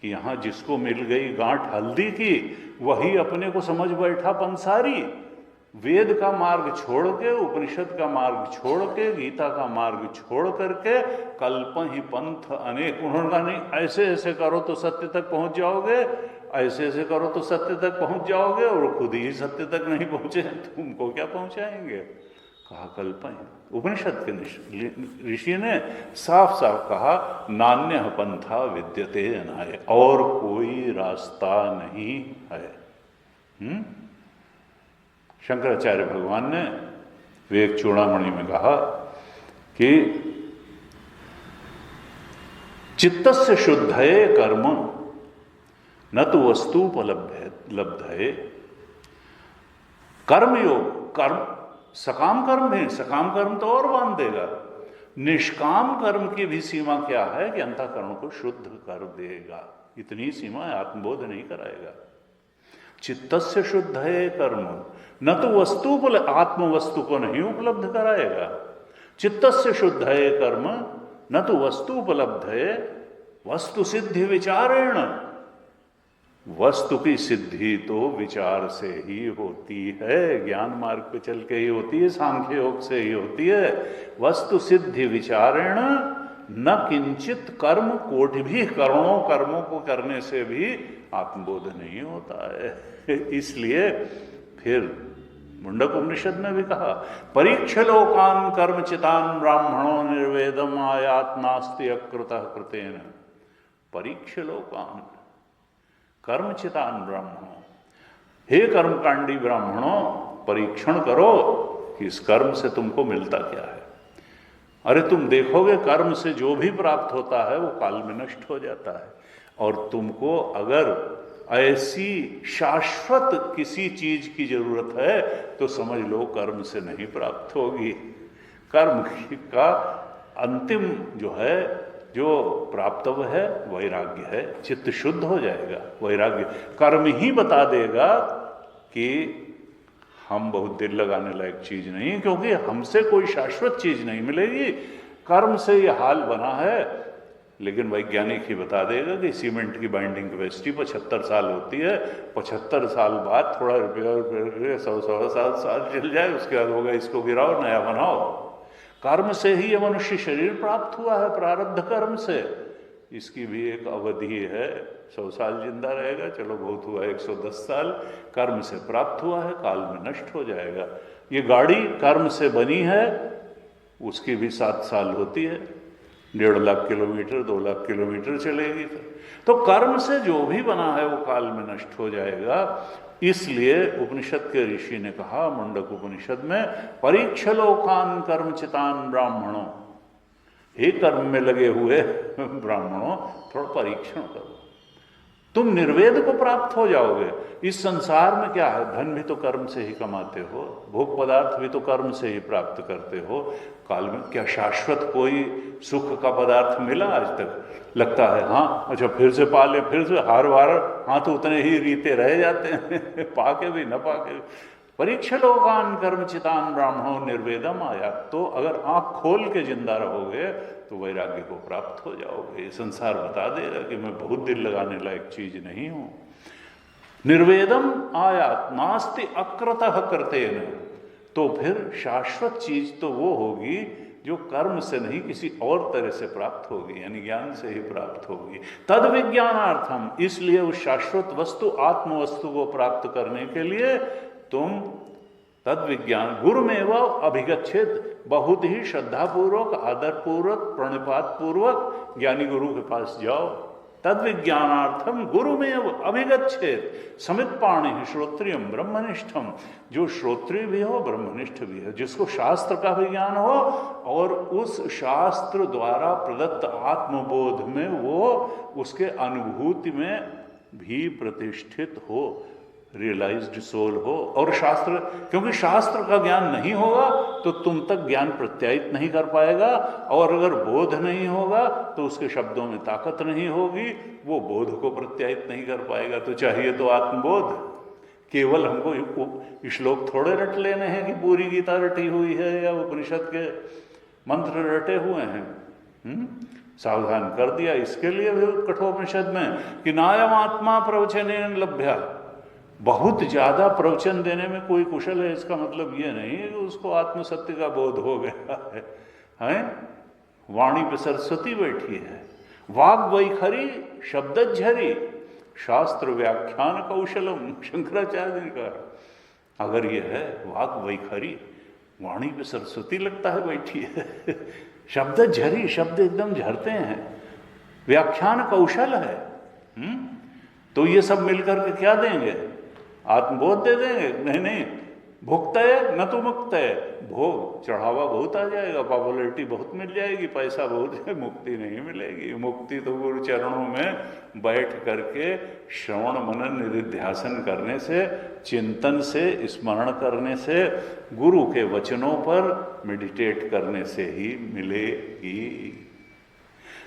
कि यहाँ जिसको मिल गई गांठ हल्दी की वही अपने को समझ बैठा पंसारी। वेद का मार्ग छोड़ के, उपनिषद का मार्ग छोड़ के, गीता का मार्ग छोड़ करके कल्प ही पंथ अनेक। उन्होंने कहा नहीं ऐसे ऐसे करो तो सत्य तक पहुंच जाओगे, ऐसे ऐसे करो तो सत्य तक पहुंच जाओगे, और खुद ही सत्य तक नहीं पहुंचे तुमको क्या पहुंचाएंगे। कहा कल्प ही। उपनिषद के ऋषि ने साफ साफ कहा नान्य पंथा विद्यते अनाय, और कोई रास्ता नहीं है। शंकराचार्य भगवान ने विवेक चूड़ामणि में कहा कि चित्तस्य शुद्धये कर्म न तो वस्तुपलब्धये। कर्मयोग, कर्म सकाम कर्म है, सकाम कर्म तो और बांध देगा। निष्काम कर्म की भी सीमा क्या है कि अंतःकरण को शुद्ध कर देगा, इतनी सीमा आत्मबोध नहीं कराएगा। चित्तस्य शुद्धये कर्म न तो वस्तु आत्म वस्तु को नहीं उपलब्ध कराएगा। चित्तस्य शुद्धये कर्म न तो वस्तु उपलब्धये वस्तु सिद्धि विचारेण। वस्तु की सिद्धि तो विचार से ही होती है, ज्ञान मार्ग पे चल के ही होती है, सांख्य योग से ही होती है। वस्तु सिद्धि विचारेण न किंचित कर्म कोटि भी, करोड़ों कर्मों को करने से भी आत्मबोध नहीं होता है। इसलिए फिर मुंडक उपनिषद में भी कहा परीक्ष लोकान कर्मचितान ब्राह्मणों निर्वेदम आयात नास्ति अकृतः कृतेन। परीक्ष लोकान कर्मचितान ब्राह्मणों, हे कर्मकांडी ब्राह्मणों परीक्षण करो कि इस कर्म से तुमको मिलता क्या है। अरे तुम देखोगे कर्म से जो भी प्राप्त होता है वो काल में नष्ट हो जाता है, और तुमको अगर ऐसी शाश्वत किसी चीज की जरूरत है तो समझ लो कर्म से नहीं प्राप्त होगी। कर्म का अंतिम जो है, जो प्राप्तव्य है वैराग्य है। चित्त शुद्ध हो जाएगा, वैराग्य कर्म ही बता देगा कि हम बहुत दिल लगाने लायक चीज नहीं, क्योंकि हमसे कोई शाश्वत चीज नहीं मिलेगी। कर्म से ये हाल बना है, लेकिन वैज्ञानिक ही बता देगा कि सीमेंट की बाइंडिंग कैपेसिटी 75 साल होती है। 75 साल बाद थोड़ा रिपेयर करके 100 साल चल जाए, उसके बाद होगा इसको गिराओ नया बनाओ। कर्म से ही ये मनुष्य शरीर प्राप्त हुआ है, प्रारब्ध कर्म से। इसकी भी एक अवधि है, 100 साल जिंदा रहेगा, चलो बहुत हुआ 110 साल। कर्म से प्राप्त हुआ है, काल में नष्ट हो जाएगा। ये गाड़ी कर्म से बनी है, उसकी भी 7 साल होती है, 1.5 लाख किलोमीटर 2 लाख किलोमीटर चलेगी। तो कर्म से जो भी बना है वो काल में नष्ट हो जाएगा। इसलिए उपनिषद के ऋषि ने कहा मुंडक उपनिषद में परीक्ष लोकान कर्मचितान ब्राह्मणों, हे कर्म में लगे हुए ब्राह्मणों थोड़ा परीक्षण करो, तुम निर्वेद को प्राप्त हो जाओगे। इस संसार में क्या है, धन भी तो कर्म से ही कमाते हो, भोग पदार्थ भी तो कर्म से ही प्राप्त करते हो। काल में क्या शाश्वत कोई सुख का पदार्थ मिला आज तक? लगता है हाँ अच्छा फिर से पा ले, फिर से हार वार हाथ उतने ही रीते रह जाते हैं पाके भी न पाके। परीक्ष लोकान कर्मचितान ब्राह्मणों निर्वेदम आया। तो अगर आंख खोल के जिंदा रहोगे तो वैराग्य को प्राप्त हो जाओगे। ये संसार बता देगा कि मैं बहुत दिल लगाने लायक चीज नहीं हूं। निर्वेदम आयात नास्ति अकृतः कृतेन। तो फिर शाश्वत चीज तो वो होगी जो कर्म से नहीं किसी और तरह से प्राप्त होगी, यानी ज्ञान से ही प्राप्त होगी। तद विज्ञानार्थम, इसलिए उस शाश्वत वस्तु आत्म वस्तु को प्राप्त करने के लिए तुम तद विज्ञान गुरुमेव अभिगच्छेत, बहुत ही श्रद्धापूर्वक, आदरपूर्वक, प्रणिपात पूर्वक ज्ञानी गुरु के पास जाओ। तद विज्ञानार्थम गुरुमेव अभिगच्छेत समित पाणि श्रोत्रियम ब्रह्मनिष्ठम, जो श्रोत्रिय भी हो ब्रह्मनिष्ठ भी है, जिसको शास्त्र का भी ज्ञान हो और उस शास्त्र द्वारा प्रदत्त आत्मबोध में वो उसके अनुभूति में भी प्रतिष्ठित हो, रियलाइज्ड सोल हो। और शास्त्र, क्योंकि शास्त्र का ज्ञान नहीं होगा तो तुम तक ज्ञान प्रत्यायित नहीं कर पाएगा, और अगर बोध नहीं होगा तो उसके शब्दों में ताकत नहीं होगी, वो बोध को प्रत्यायित नहीं कर पाएगा। तो चाहिए तो आत्मबोध। केवल हमको श्लोक थोड़े रट लेने हैं कि पूरी गीता रटी हुई है या उपनिषद के मंत्र रटे हुए हैं। सावधान कर दिया इसके लिए भी कठोपनिषद में कि नायम आत्मा प्रवचनेन लभ्या। बहुत ज़्यादा प्रवचन देने में कोई कुशल है, इसका मतलब ये नहीं है कि उसको आत्मसत्य का बोध हो गया है। वाणी पे सरस्वती बैठी है, वाग वैखरी शब्दझरी शास्त्र व्याख्यान कौशलम, शंकराचार्य ने कहा। अगर ये है वाग वैखरी, वाणी पे सरस्वती लगता है बैठी है, शब्दझरी, शब्द एकदम झरते हैं, व्याख्यान कौशल है। तो ये सब मिलकर के क्या देंगे? आत्मबोध दे देंगे? नहीं नहीं, भुक्त है न तो मुक्त है। भोग चढ़ावा बहुत आ जाएगा, पॉपुलरिटी बहुत मिल जाएगी, पैसा बहुत है, मुक्ति नहीं मिलेगी। मुक्ति तो गुरु चरणों में बैठ करके श्रवण मनन निधिध्यासन करने से, चिंतन से, स्मरण करने से, गुरु के वचनों पर मेडिटेट करने से ही मिलेगी।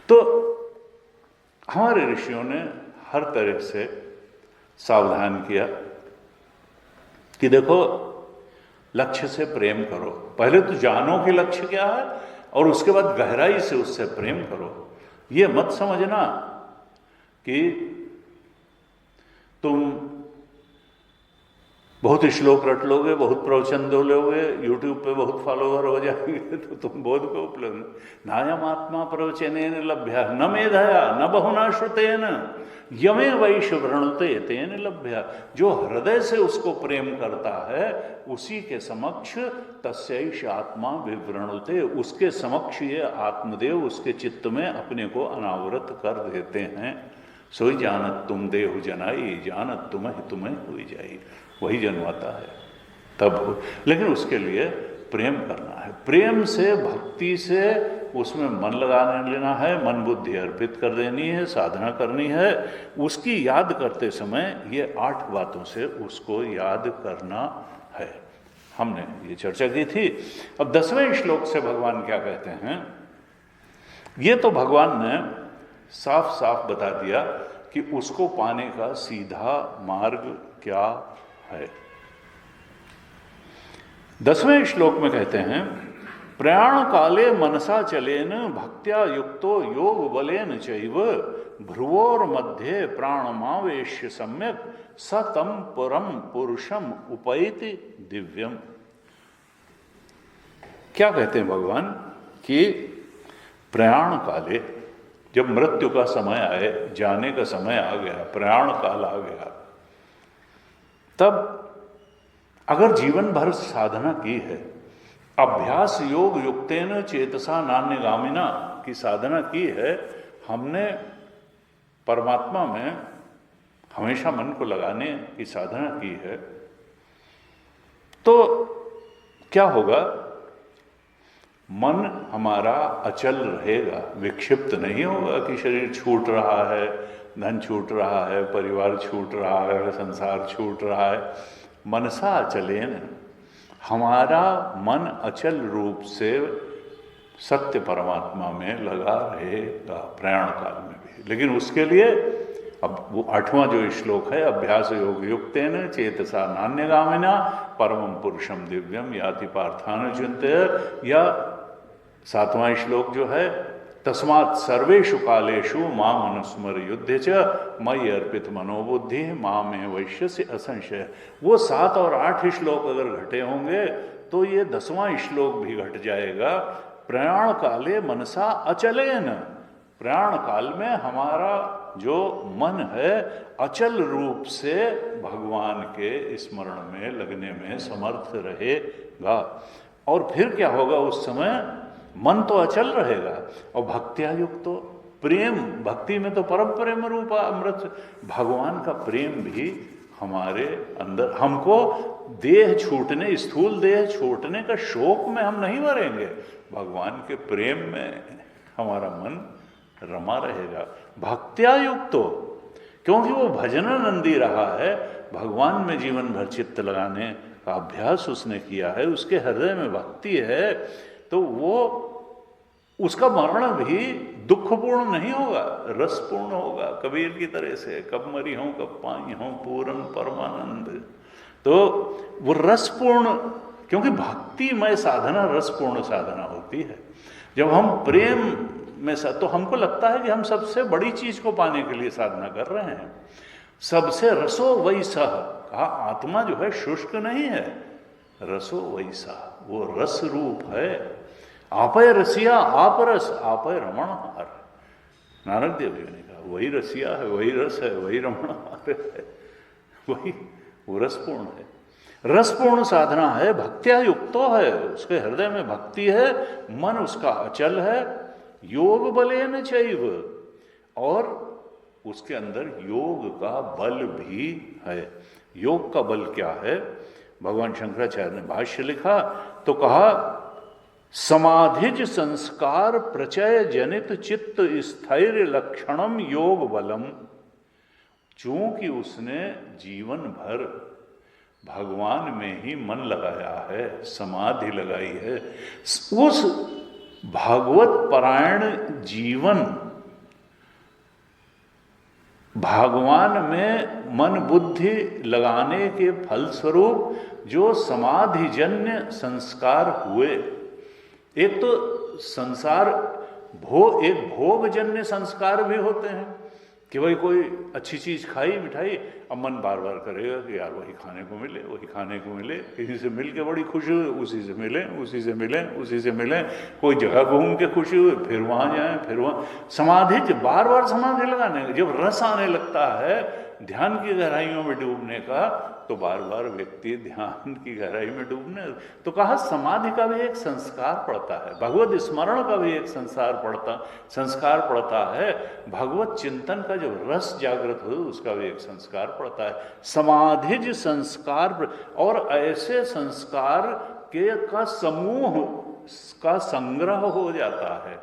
तो हमारे ऋषियों ने हर तरह से सावधान किया कि देखो, लक्ष्य से प्रेम करो। पहले तो जानो कि लक्ष्य क्या है, और उसके बाद गहराई से उससे प्रेम करो। ये मत समझना कि तुम बहुत श्लोक रट लोगे, बहुत प्रवचन दो लोगे, यूट्यूब पे बहुत फॉलोवर हो जाएंगे तो तुम बोध को उपलब्ध। नायम आत्मा प्रवचनेन लभ्या न मेधया न बहुना श्रुतेन यमे वैश्य वृणुते तेन लभ्या। जो हृदय से उसको प्रेम करता है उसी के समक्ष तस्यैष आत्मा विवृणुते, उसके समक्ष ये आत्मदेव उसके चित्त में अपने को अनावृत कर देते हैं। सोई जानत तुम देहु जनाई, जानत तुम्हें हुई जाई। वही जन्माता है तब हो, लेकिन उसके लिए प्रेम करना है। प्रेम से, भक्ति से उसमें मन लगाने लेना है, मन बुद्धि अर्पित कर देनी है, साधना करनी है। उसकी याद करते समय ये 8 बातों से उसको याद करना है। हमने ये चर्चा की थी। अब 10वें श्लोक से भगवान क्या कहते हैं, ये तो भगवान ने साफ साफ बता दिया कि उसको पाने का सीधा मार्ग क्या है। 10वें श्लोक में कहते हैं, प्रयाण काले मनसा चलेन भक्त्या युक्तो योग बलेन चैव भ्रुवोर मध्ये प्राणमावेश्य सम्यक सतम परम पुरुषम उपैति दिव्यम। क्या कहते हैं भगवान कि प्रयाण काले, जब मृत्यु का समय आए, जाने का समय आ गया, प्रयाण काल आ गया, तब अगर जीवन भर साधना की है, अभ्यास योग युक्तेन चेतसा नान्यगामिना की साधना की है, हमने परमात्मा में हमेशा मन को लगाने की साधना की है, तो क्या होगा? मन हमारा अचल रहेगा, विक्षिप्त नहीं होगा कि शरीर छूट रहा है, धन छूट रहा है, परिवार छूट रहा है, संसार छूट रहा है। मनसा अचलेन, हमारा मन अचल रूप से सत्य परमात्मा में लगा रहेगा प्रयाण काल में भी। लेकिन उसके लिए अब वो 8वां जो श्लोक है, अभ्यास योग युक्तेन चेतसा नान्यगामिना परमं पुरुषम दिव्यम याति पार्थान चिंत्य, या 7वां श्लोक जो है, तस्मात् सर्वेषु कालेषु माम अनुस्मर युद्धे च मयि अर्पित मनोबुद्धि मामे वैश्यस्य असंशय। वो 7 और 8 श्लोक अगर घटे होंगे तो ये 10वां श्लोक भी घट जाएगा। प्रयाण काले मनसा अचलेन, प्रयाण काल में हमारा जो मन है अचल रूप से भगवान के स्मरण में लगने में समर्थ रहेगा। और फिर क्या होगा, उस समय मन तो अचल रहेगा और भक्त्या युक्त तो प्रेम, भक्ति में तो परम प्रेम रूपा अमृत भगवान का प्रेम भी हमारे अंदर, हमको देह छूटने, स्थूल देह छूटने का शोक में हम नहीं मरेंगे, भगवान के प्रेम में हमारा मन रमा रहेगा। भक्त्या युक्तो, क्योंकि वो भजनानंदी रहा है, भगवान में जीवन भर चित्त लगाने का अभ्यास उसने किया है, उसके हृदय में भक्ति है, तो वो उसका मरण भी दुखपूर्ण नहीं होगा, रसपूर्ण होगा। कबीर की तरह से कब मरी हूं कब पाई हूं पूर्ण परमानंद, तो वो रसपूर्ण, क्योंकि भक्तिमय साधना रसपूर्ण साधना होती है। जब हम प्रेम में तो हमको लगता है कि हम सबसे बड़ी चीज को पाने के लिए साधना कर रहे हैं। सबसे रसो वैसा कहा, आत्मा जो है शुष्क नहीं है, रसो वैसा, वो रस रूप है। आपय रसिया आप रस, आपय रमणहार, नानक देव जी ने कहा वही रसिया है, वही रस है, वही रमणहार है, वही वो रसपूर्ण है। रसपूर्ण साधना है, भक्त्या युक्तो है, उसके हृदय में भक्ति है, मन उसका अचल है, योग बलेन चैव, और उसके अंदर योग का बल भी है। योग का बल क्या है? भगवान शंकराचार्य ने भाष्य लिखा तो कहा, समाधिज संस्कार प्रचय जनित चित्त स्थैर्य लक्षणम योग बलम। चूंकि उसने जीवन भर भगवान में ही मन लगाया है, समाधि लगाई है, उस भागवत परायण जीवन, भगवान में मन बुद्धि लगाने के फलस्वरूप जो समाधिजन्य संस्कार हुए, एक तो संसार एक भोगजन्य संस्कार भी होते हैं कि भाई कोई अच्छी चीज खाई मिठाई, अब मन बार बार करेगा कि यार वही खाने को मिले, वही खाने को मिले, किसी से मिल के बड़ी खुशी हुई, उसी से मिले, उसी से मिले, उसी से मिले, कोई जगह घूम के खुशी हुई, फिर वहां जाए, फिर वहां समाधि, बार बार समाधि लगाने, जब रस आने लगता है ध्यान की गहराइयों में डूबने का, तो बार बार व्यक्ति ध्यान की गहराई में डूबने, तो कहा समाधि का भी एक संस्कार पड़ता है, भगवत स्मरण का भी एक संस्कार पड़ता है, भगवत चिंतन का जो रस जागृत हो उसका भी एक संस्कार पड़ता है, समाधिज संस्कार। और ऐसे संस्कार का समूह का संग्रह हो जाता है।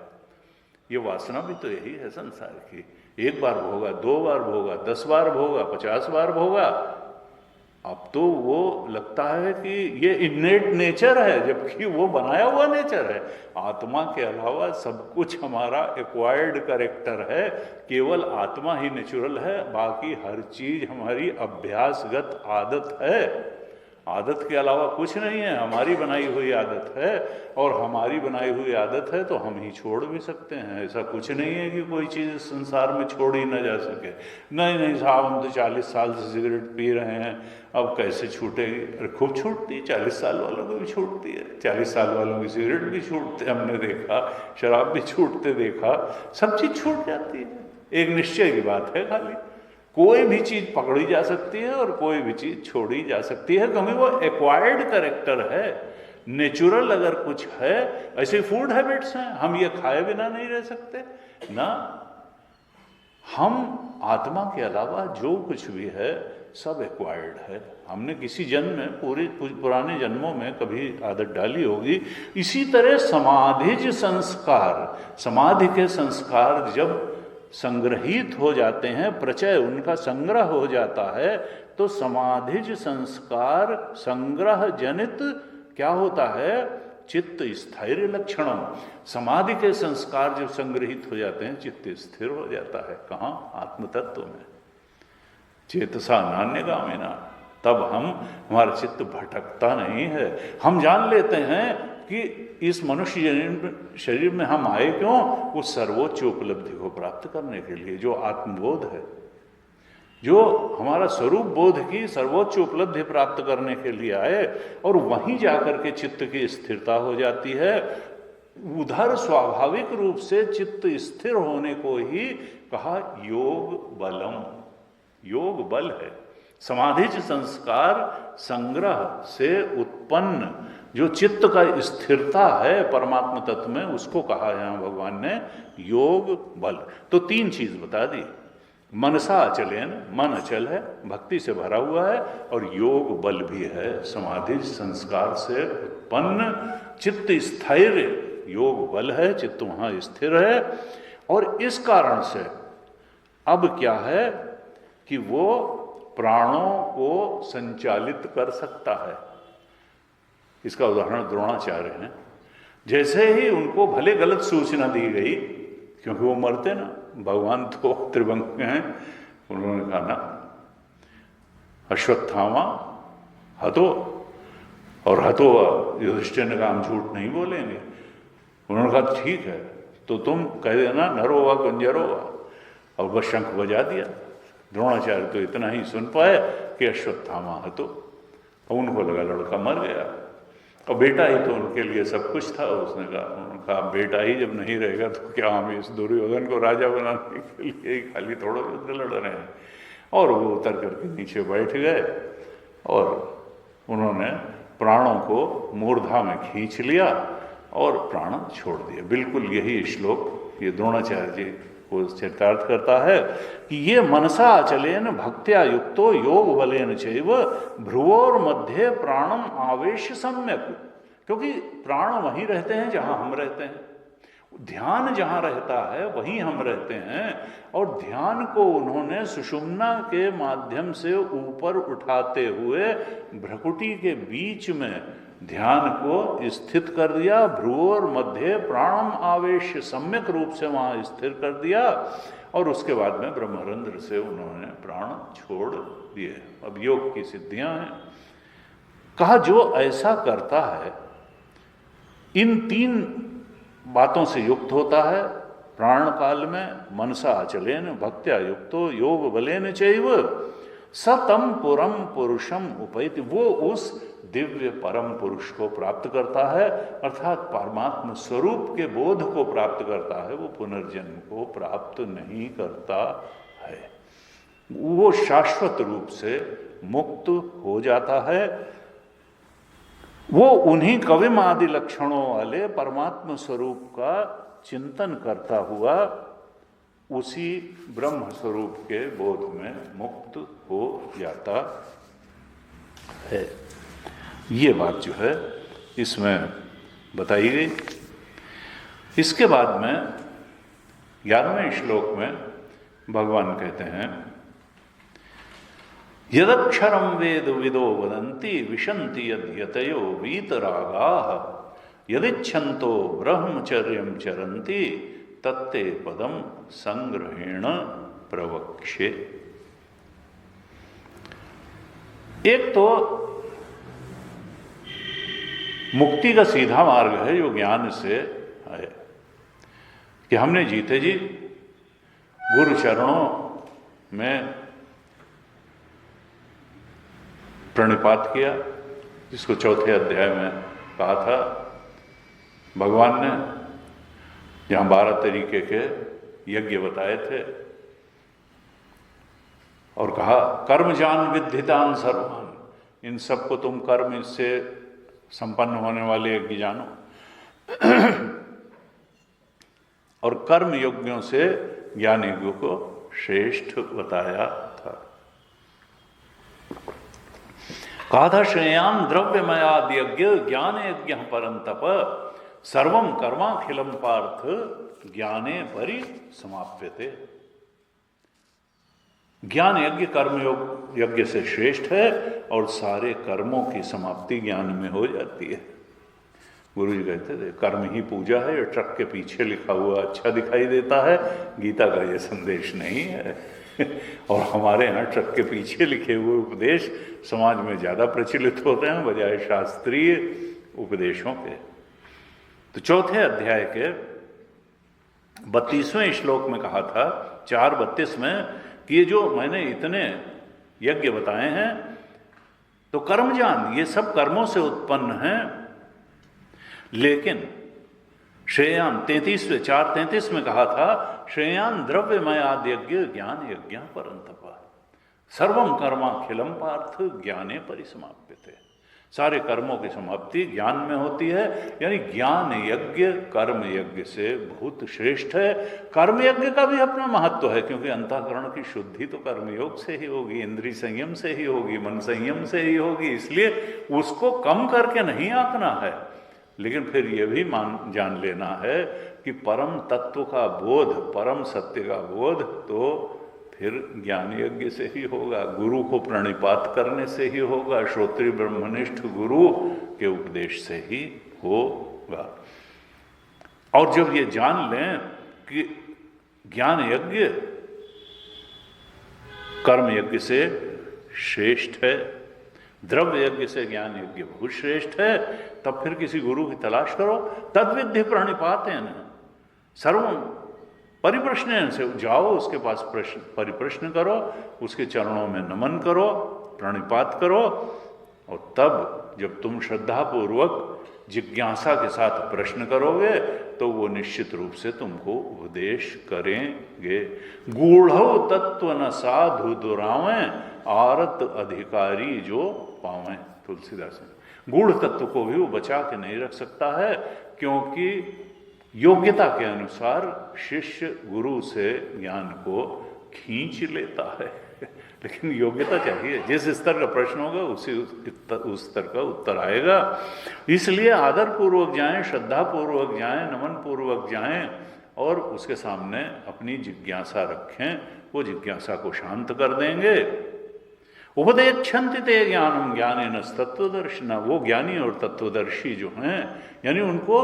ये वासना भी तो यही है संसार की, एक बार भोगा, 2 बार भोगा, 10 बार भोगा, 50 बार भोगा, अब तो वो लगता है कि ये इन्नेट नेचर है, जबकि वो बनाया हुआ नेचर है। आत्मा के अलावा सब कुछ हमारा एक्वायर्ड कैरेक्टर है, केवल आत्मा ही नेचुरल है, बाकी हर चीज हमारी अभ्यासगत आदत है। आदत के अलावा कुछ नहीं है, हमारी बनाई हुई आदत है, और हमारी बनाई हुई आदत है तो हम ही छोड़ भी सकते हैं। ऐसा कुछ नहीं है कि कोई चीज़ संसार में छोड़ी ना जा सके। नहीं नहीं साहब, हम तो 40 साल से सिगरेट पी रहे हैं, अब कैसे छूटेगी? अरे खूब छूटती है, 40 साल वालों को भी छूटती है, 40 साल वालों की सिगरेट भी छूटते हमने देखा, शराब भी छूटते देखा, सब चीज़ छूट जाती है। एक निश्चय की बात है, खाली कोई भी चीज पकड़ी जा सकती है और कोई भी चीज छोड़ी जा सकती है, क्योंकि वो एक्वायर्ड कैरेक्टर है। नेचुरल अगर कुछ है, ऐसे फूड हैबिट्स हैं, हम ये खाए बिना नहीं रह सकते ना। हम आत्मा के अलावा जो कुछ भी है सब एक्वायर्ड है। हमने किसी जन्म में, पुराने जन्मों में कभी आदत डाली होगी। इसी तरह समाधिज संस्कार, समाधि के संस्कार जब संग्रहित हो जाते हैं, प्रचय उनका संग्रह हो जाता है, तो समाधिज संस्कार संग्रह जनित क्या होता है? चित्त स्थैर्य लक्षणम। समाधि के संस्कार जब संग्रहित हो जाते हैं, चित्त स्थिर हो जाता है। कहाँ? आत्म तत्व में। चेतसा नान्यगामिना, तब हमारा चित्त भटकता नहीं है। हम जान लेते हैं कि इस मनुष्य शरीर में हम आए क्यों? उस सर्वोच्च उपलब्धि को प्राप्त करने के लिए, जो आत्मबोध है, जो हमारा स्वरूप बोध की सर्वोच्च उपलब्धि प्राप्त करने के लिए आए, और वहीं जाकर के चित्त की स्थिरता हो जाती है। उधर स्वाभाविक रूप से चित्त स्थिर होने को ही कहा योग बलम। योग बल है। समाधिज संस्कार संग्रह से उत्पन्न जो चित्त का स्थिरता है परमात्मा तत्व में, उसको कहा यहां भगवान ने योग बल। तो तीन चीज बता दी। मनसा अचलेन, मन अचल है, भक्ति से भरा हुआ है, और योग बल भी है, समाधि संस्कार से उत्पन्न चित्त स्थैर्य योग बल है, चित्त वहां स्थिर है। और इस कारण से अब क्या है कि वो प्राणों को संचालित कर सकता है। इसका उदाहरण द्रोणाचार्य हैं। जैसे ही उनको भले गलत सूचना दी गई, क्योंकि वो मरते ना, भगवान तो त्रिभंग हैं, उन्होंने कहा ना अश्वत्थामा हतो, और हतो युधिष्ठिर ने कहा हम झूठ नहीं बोलेंगे। उन्होंने कहा ठीक है, तो तुम कह देना नरो वा कुंजरो वा, और बस शंख बजा दिया। द्रोणाचार्य तो इतना ही सुन पाए कि अश्वत्थामा हतो, और उनको लगा लड़का मर गया, और बेटा ही तो उनके लिए सब कुछ था। उसने कहा, उन्होंने कहा बेटा ही जब नहीं रहेगा तो क्या हम इस दुर्योधन को राजा बनाने के लिए ही खाली थोड़ा युद्ध लड़ रहे हैं। और वो उतर करके नीचे बैठ गए और उन्होंने प्राणों को मूर्धा में खींच लिया और प्राण छोड़ दिए। बिल्कुल यही श्लोक ये द्रोणाचार्य जी को चरितार्थ करता है कि ये मनसा अचलेन भक्त्या युक्तो योग बलेन चैव भ्रुवोर मध्य प्राणम आवेश सम्यक। क्योंकि प्राण वहीं रहते हैं जहां हम रहते हैं, ध्यान जहां रहता है वहीं हम रहते हैं। और ध्यान को उन्होंने सुषुम्ना के माध्यम से ऊपर उठाते हुए भ्रकुटी के बीच में ध्यान को स्थित कर दिया। भ्रुवोर मध्य प्राणम आवेश सम्यक रूप से वहां स्थिर कर दिया, और उसके बाद में ब्रह्मरंध्र से उन्होंने प्राण छोड़ दिए। अब योग की सिद्धियां हैं। कहा जो ऐसा करता है, इन तीन बातों से युक्त होता है, प्राण काल में मनसा अचलेन भक्त्या युक्तो योग बलेन चैव सतम पुरम पुरुषम उपैति, वो उस दिव्य परम पुरुष को प्राप्त करता है, अर्थात परमात्मा स्वरूप के बोध को प्राप्त करता है। वो पुनर्जन्म को प्राप्त नहीं करता है, वो शाश्वत रूप से मुक्त हो जाता है। वो उन्हीं कविम आदि लक्षणों वाले परमात्मा स्वरूप का चिंतन करता हुआ उसी ब्रह्म स्वरूप के बोध में मुक्त हो जाता है। ये बात जो है इसमें बताई गई। इसके बाद में 11वें श्लोक में भगवान कहते हैं यदक्षरम वेद विदो वदन्ति विशन्ति यद्यतयो वीतरागाः यदिच्छन्तो ब्रह्मचर्यं चरन्ति तत्ते पदम संग्रहेण प्रवक्ष्ये। एक तो मुक्ति का सीधा मार्ग है जो ज्ञान से है कि हमने जीते जी गुरु चरणों में प्रणिपात किया, जिसको चौथे अध्याय में कहा था भगवान ने, जहां 12 तरीके के यज्ञ बताए थे, और कहा कर्म जान विद्धितान सर्वान, इन सबको तुम कर्म इससे संपन्न होने वाले यज्ञ जानो। और कर्म यज्ञों से ज्ञान यज्ञों को श्रेष्ठ बताया था। कहा था श्रेयान द्रव्यमयाद यज्ञ ज्ञान यज्ञ परंतप सर्वम कर्माखिलम पार्थ ज्ञाने परि समाप्यते। ज्ञान यज्ञ कर्म यज्ञ से श्रेष्ठ है और सारे कर्मों की समाप्ति ज्ञान में हो जाती है। गुरु जी कहते थे कर्म ही पूजा है, ट्रक के पीछे लिखा हुआ अच्छा दिखाई देता है, गीता का ये संदेश नहीं है। और हमारे यहाँ ट्रक के पीछे लिखे हुए उपदेश समाज में ज़्यादा प्रचलित होते हैं बजाय शास्त्रीय उपदेशों के। तो चौथे अध्याय के 32वें श्लोक में कहा था 4:32 में कि ये जो मैंने इतने यज्ञ बताए हैं तो कर्मजान ये सब कर्मों से उत्पन्न हैं, लेकिन श्रेयान 33वें 4:33 में कहा था, श्रेयान द्रव्यमयाद यज्ञ ज्ञान यज्ञ परंतपा सर्वम कर्माखिलम पार्थ ज्ञाने परिसमाप्यते। सारे कर्मों की समाप्ति ज्ञान में होती है, यानी ज्ञान यज्ञ कर्म यज्ञ से बहुत श्रेष्ठ है। कर्म यज्ञ का भी अपना महत्व है, क्योंकि अंतःकरण की शुद्धि तो कर्मयोग से ही होगी, इंद्रिय संयम से ही होगी, मन संयम से ही होगी, इसलिए उसको कम करके नहीं आंकना है। लेकिन फिर यह भी जान लेना है कि परम तत्व का बोध, परम सत्य का बोध तो फिर ज्ञान यज्ञ से ही होगा, गुरु को प्रणिपात करने से ही होगा, श्रोत्रिय ब्रह्मनिष्ठ गुरु के उपदेश से ही होगा। और जब ये जान लें कि ज्ञान यज्ञ कर्म यज्ञ से श्रेष्ठ है, द्रव्य यज्ञ से ज्ञान यज्ञ बहुत श्रेष्ठ है, तब फिर किसी गुरु की तलाश करो। तद्विद्धि प्रणिपातेन सर्वम परिप्रश्न से जाओ, उसके पास परिप्रश्न करो, उसके चरणों में नमन करो, प्रणिपात करो, और तब जब तुम श्रद्धापूर्वक जिज्ञासा के साथ प्रश्न करोगे तो वो निश्चित रूप से तुमको उपदेश करेंगे। गूढ़ो तत्व न साधु दुरावें आरत अधिकारी जो पावें। तुलसीदास ने गूढ़ तत्व को भी वो बचा के नहीं रख सकता है, क्योंकि योग्यता के अनुसार शिष्य गुरु से ज्ञान को खींच लेता है। लेकिन योग्यता चाहिए, जिस स्तर का प्रश्न होगा उस स्तर का उत्तर आएगा। इसलिए आदर पूर्वक जाएं, श्रद्धा पूर्वक जाएं, नमन पूर्वक जाएं और उसके सामने अपनी जिज्ञासा रखें, वो जिज्ञासा को शांत कर देंगे। उपदेक्षन्ति ते ज्ञानम ज्ञानेन तत्वदर्शिना, वो ज्ञानी और तत्वदर्शी जो हैं, यानी उनको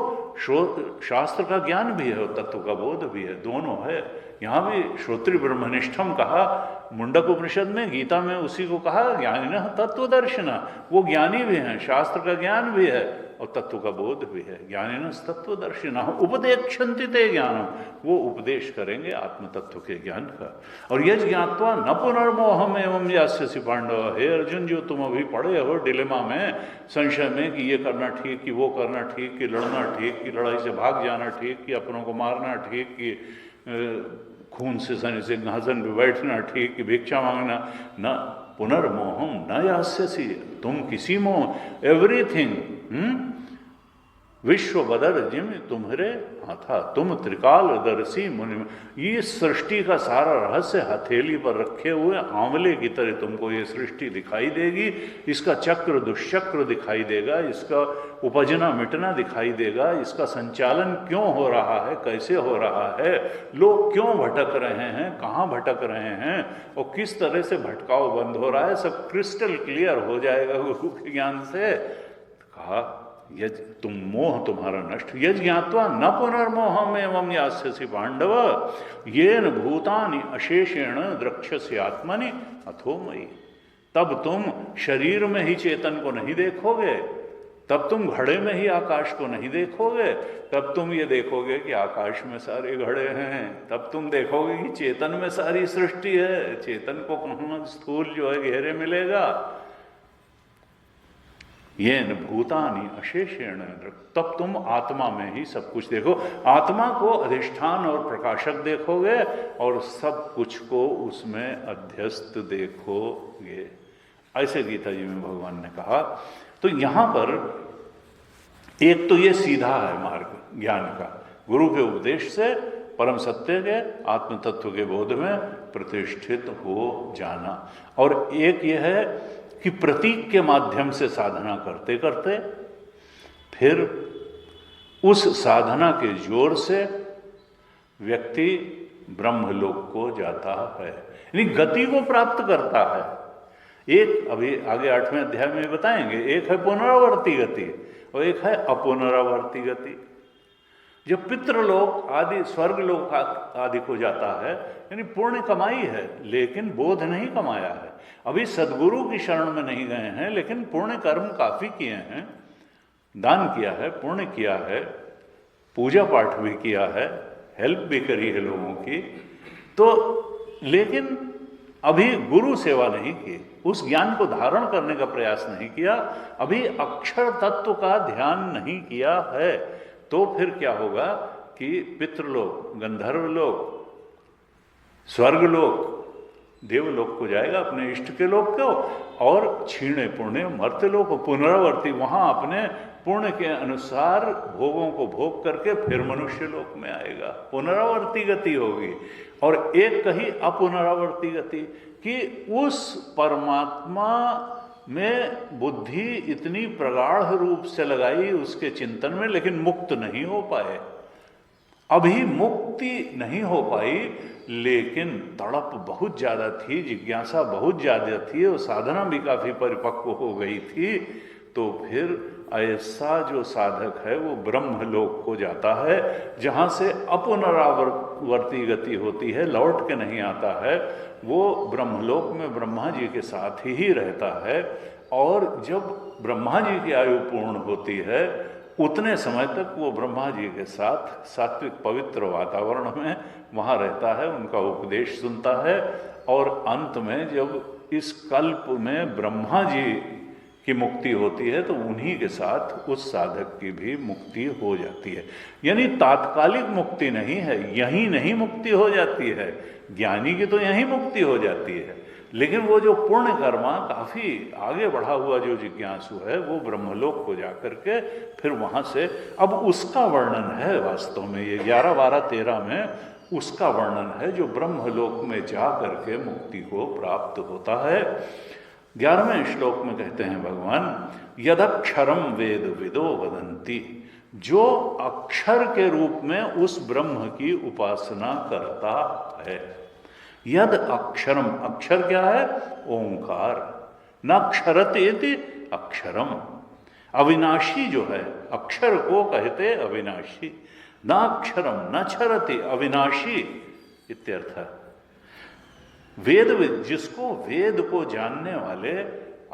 शास्त्र का ज्ञान भी है और तत्व का बोध भी है, दोनों है। यहाँ भी श्रोत्रिय ब्रह्मनिष्ठम कहा, मुंडक उपनिषद में, गीता में उसी को कहा ज्ञानिनः तत्वदर्शिना, वो ज्ञानी भी हैं, शास्त्र का ज्ञान भी है और तत्व का बोध भी है। ज्ञानिनः तत्वदर्शिना उपदेक्षन्ति ते ज्ञानम, वो उपदेश करेंगे आत्म तत्व के ज्ञान का। और यज ज्ञात्वा न पुनर्मोहम एवं यास्यसि पांडव, हे अर्जुन जो तुम अभी पड़े हो डिलेमा में, संशय में कि ये करना ठीक कि वो करना ठीक, कि लड़ना ठीक कि लड़ाई से भाग जाना ठीक, कि अपनों को मारना ठीक, कि खून से सिंहासन पे बैठना ठीक, कि भिक्षा मांगना, न पुनर्मोहम न यास्यसि, तुम किसी मोह, एवरीथिंग विश्व बदर जिम तुम्हारे हाथा, तुम त्रिकालदर्शी मुनि। ये सृष्टि का सारा रहस्य हथेली पर रखे हुए आंवले की तरह तुमको ये सृष्टि दिखाई देगी, इसका चक्र दुष्चक्र दिखाई देगा, इसका उपजना मिटना दिखाई देगा, इसका संचालन क्यों हो रहा है, कैसे हो रहा है, लोग क्यों भटक रहे हैं, कहाँ भटक रहे हैं और किस तरह से भटकाव बंद हो रहा है, सब क्रिस्टल क्लियर हो जाएगा गुरु के ज्ञान से। कहा यज तुम मोह तुम्हारा नष्ट, यज ज्ञात्वा न पुनर्मोहम एवं यास्यसि पांडव, येन भूतानि अशेषेण द्रक्ष्यसि आत्मनि अथो मयि। तब तुम शरीर में ही चेतन को नहीं देखोगे, तब तुम घड़े में ही आकाश को नहीं देखोगे, तब तुम ये देखोगे कि आकाश में सारे घड़े हैं, तब तुम देखोगे कि चेतन में सारी सृष्टि है, चेतन को कहाँ स्थूल जो है घेरे मिलेगा। येन भूतानि अशेषेण, तब तुम आत्मा में ही सब कुछ देखो, आत्मा को अधिष्ठान और प्रकाशक देखोगे और सब कुछ को उसमें अध्यस्त देखोगे। ऐसे गीता जी में भगवान ने कहा। तो यहाँ पर एक तो ये सीधा है मार्ग ज्ञान का, गुरु के उपदेश से परम सत्य के आत्म तत्व के बोध में प्रतिष्ठित हो जाना, और एक यह है कि प्रतीक के माध्यम से साधना करते करते फिर उस साधना के जोर से व्यक्ति ब्रह्मलोक को जाता है, यानी गति को प्राप्त करता है। एक अभी आगे 8वें अध्याय में बताएंगे, एक है पुनरावर्ती गति और एक है अपुनरावर्ती गति। जब पितृलोक आदि स्वर्गलोक आदि को जाता है, यानी पुण्य कमाई है लेकिन बोध नहीं कमाया है, अभी सदगुरु की शरण में नहीं गए हैं, लेकिन पुण्य कर्म काफी किए हैं, दान किया है, पुण्य किया है, पूजा पाठ भी किया है, हेल्प भी करी है लोगों की, तो लेकिन अभी गुरु सेवा नहीं की, उस ज्ञान को धारण करने का प्रयास नहीं किया, अभी अक्षर तत्व का ध्यान नहीं किया है, तो फिर क्या होगा कि पितृलोक, गंधर्वलोक, स्वर्गलोक, देवलोक को जाएगा, अपने इष्ट के लोक को, और क्षीणे पुण्य मर्त्यलोक, पुनरावर्ती वहां अपने पुण्य के अनुसार भोगों को भोग करके फिर मनुष्य लोक में आएगा। पुनरावर्ती गति होगी। और एक कही अपुनरावर्ती गति कि उस परमात्मा में बुद्धि इतनी प्रगाढ़ रूप से लगाई उसके चिंतन में, लेकिन मुक्त नहीं हो पाए। अभी मुक्ति नहीं हो पाई, लेकिन तड़प बहुत ज़्यादा थी, जिज्ञासा बहुत ज़्यादा थी, और साधना भी काफ़ी परिपक्व हो गई थी। तो फिर ऐसा जो साधक है वो ब्रह्मलोक को जाता है, जहाँ से अपुनरावर्ती गति होती है, लौट के नहीं आता है। वो ब्रह्मलोक में ब्रह्मा जी के साथ ही रहता है, और जब ब्रह्मा जी की आयु पूर्ण होती है उतने समय तक वो ब्रह्मा जी के साथ सात्विक पवित्र वातावरण में वहाँ रहता है, उनका उपदेश सुनता है। और अंत में जब इस कल्प में ब्रह्मा जी की मुक्ति होती है तो उन्हीं के साथ उस साधक की भी मुक्ति हो जाती है। यानी तात्कालिक मुक्ति नहीं है, यहीं नहीं मुक्ति हो जाती है, ज्ञानी की तो यहीं मुक्ति हो जाती है, लेकिन वो जो पुण्य कर्मा काफ़ी आगे बढ़ा हुआ जो जिज्ञासु है वो ब्रह्मलोक को जाकर के फिर वहाँ से, अब उसका वर्णन है वास्तव में ये 11, 12, 13 में उसका वर्णन है जो ब्रह्मलोक में जा करके मुक्ति को प्राप्त होता है। 11वें श्लोक में कहते हैं भगवान, यदक्षरम वेद विदो वदंती, जो अक्षर के रूप में उस ब्रह्म की उपासना करता है। यद अक्षरम, अक्षर क्या है? ओंकार। न अक्षरते अक्षरम, अविनाशी जो है, अक्षर को कहते अविनाशी। न अक्षरम न क्षरते, अविनाशी इत्यर्थ है। वेद, जिसको वेद को जानने वाले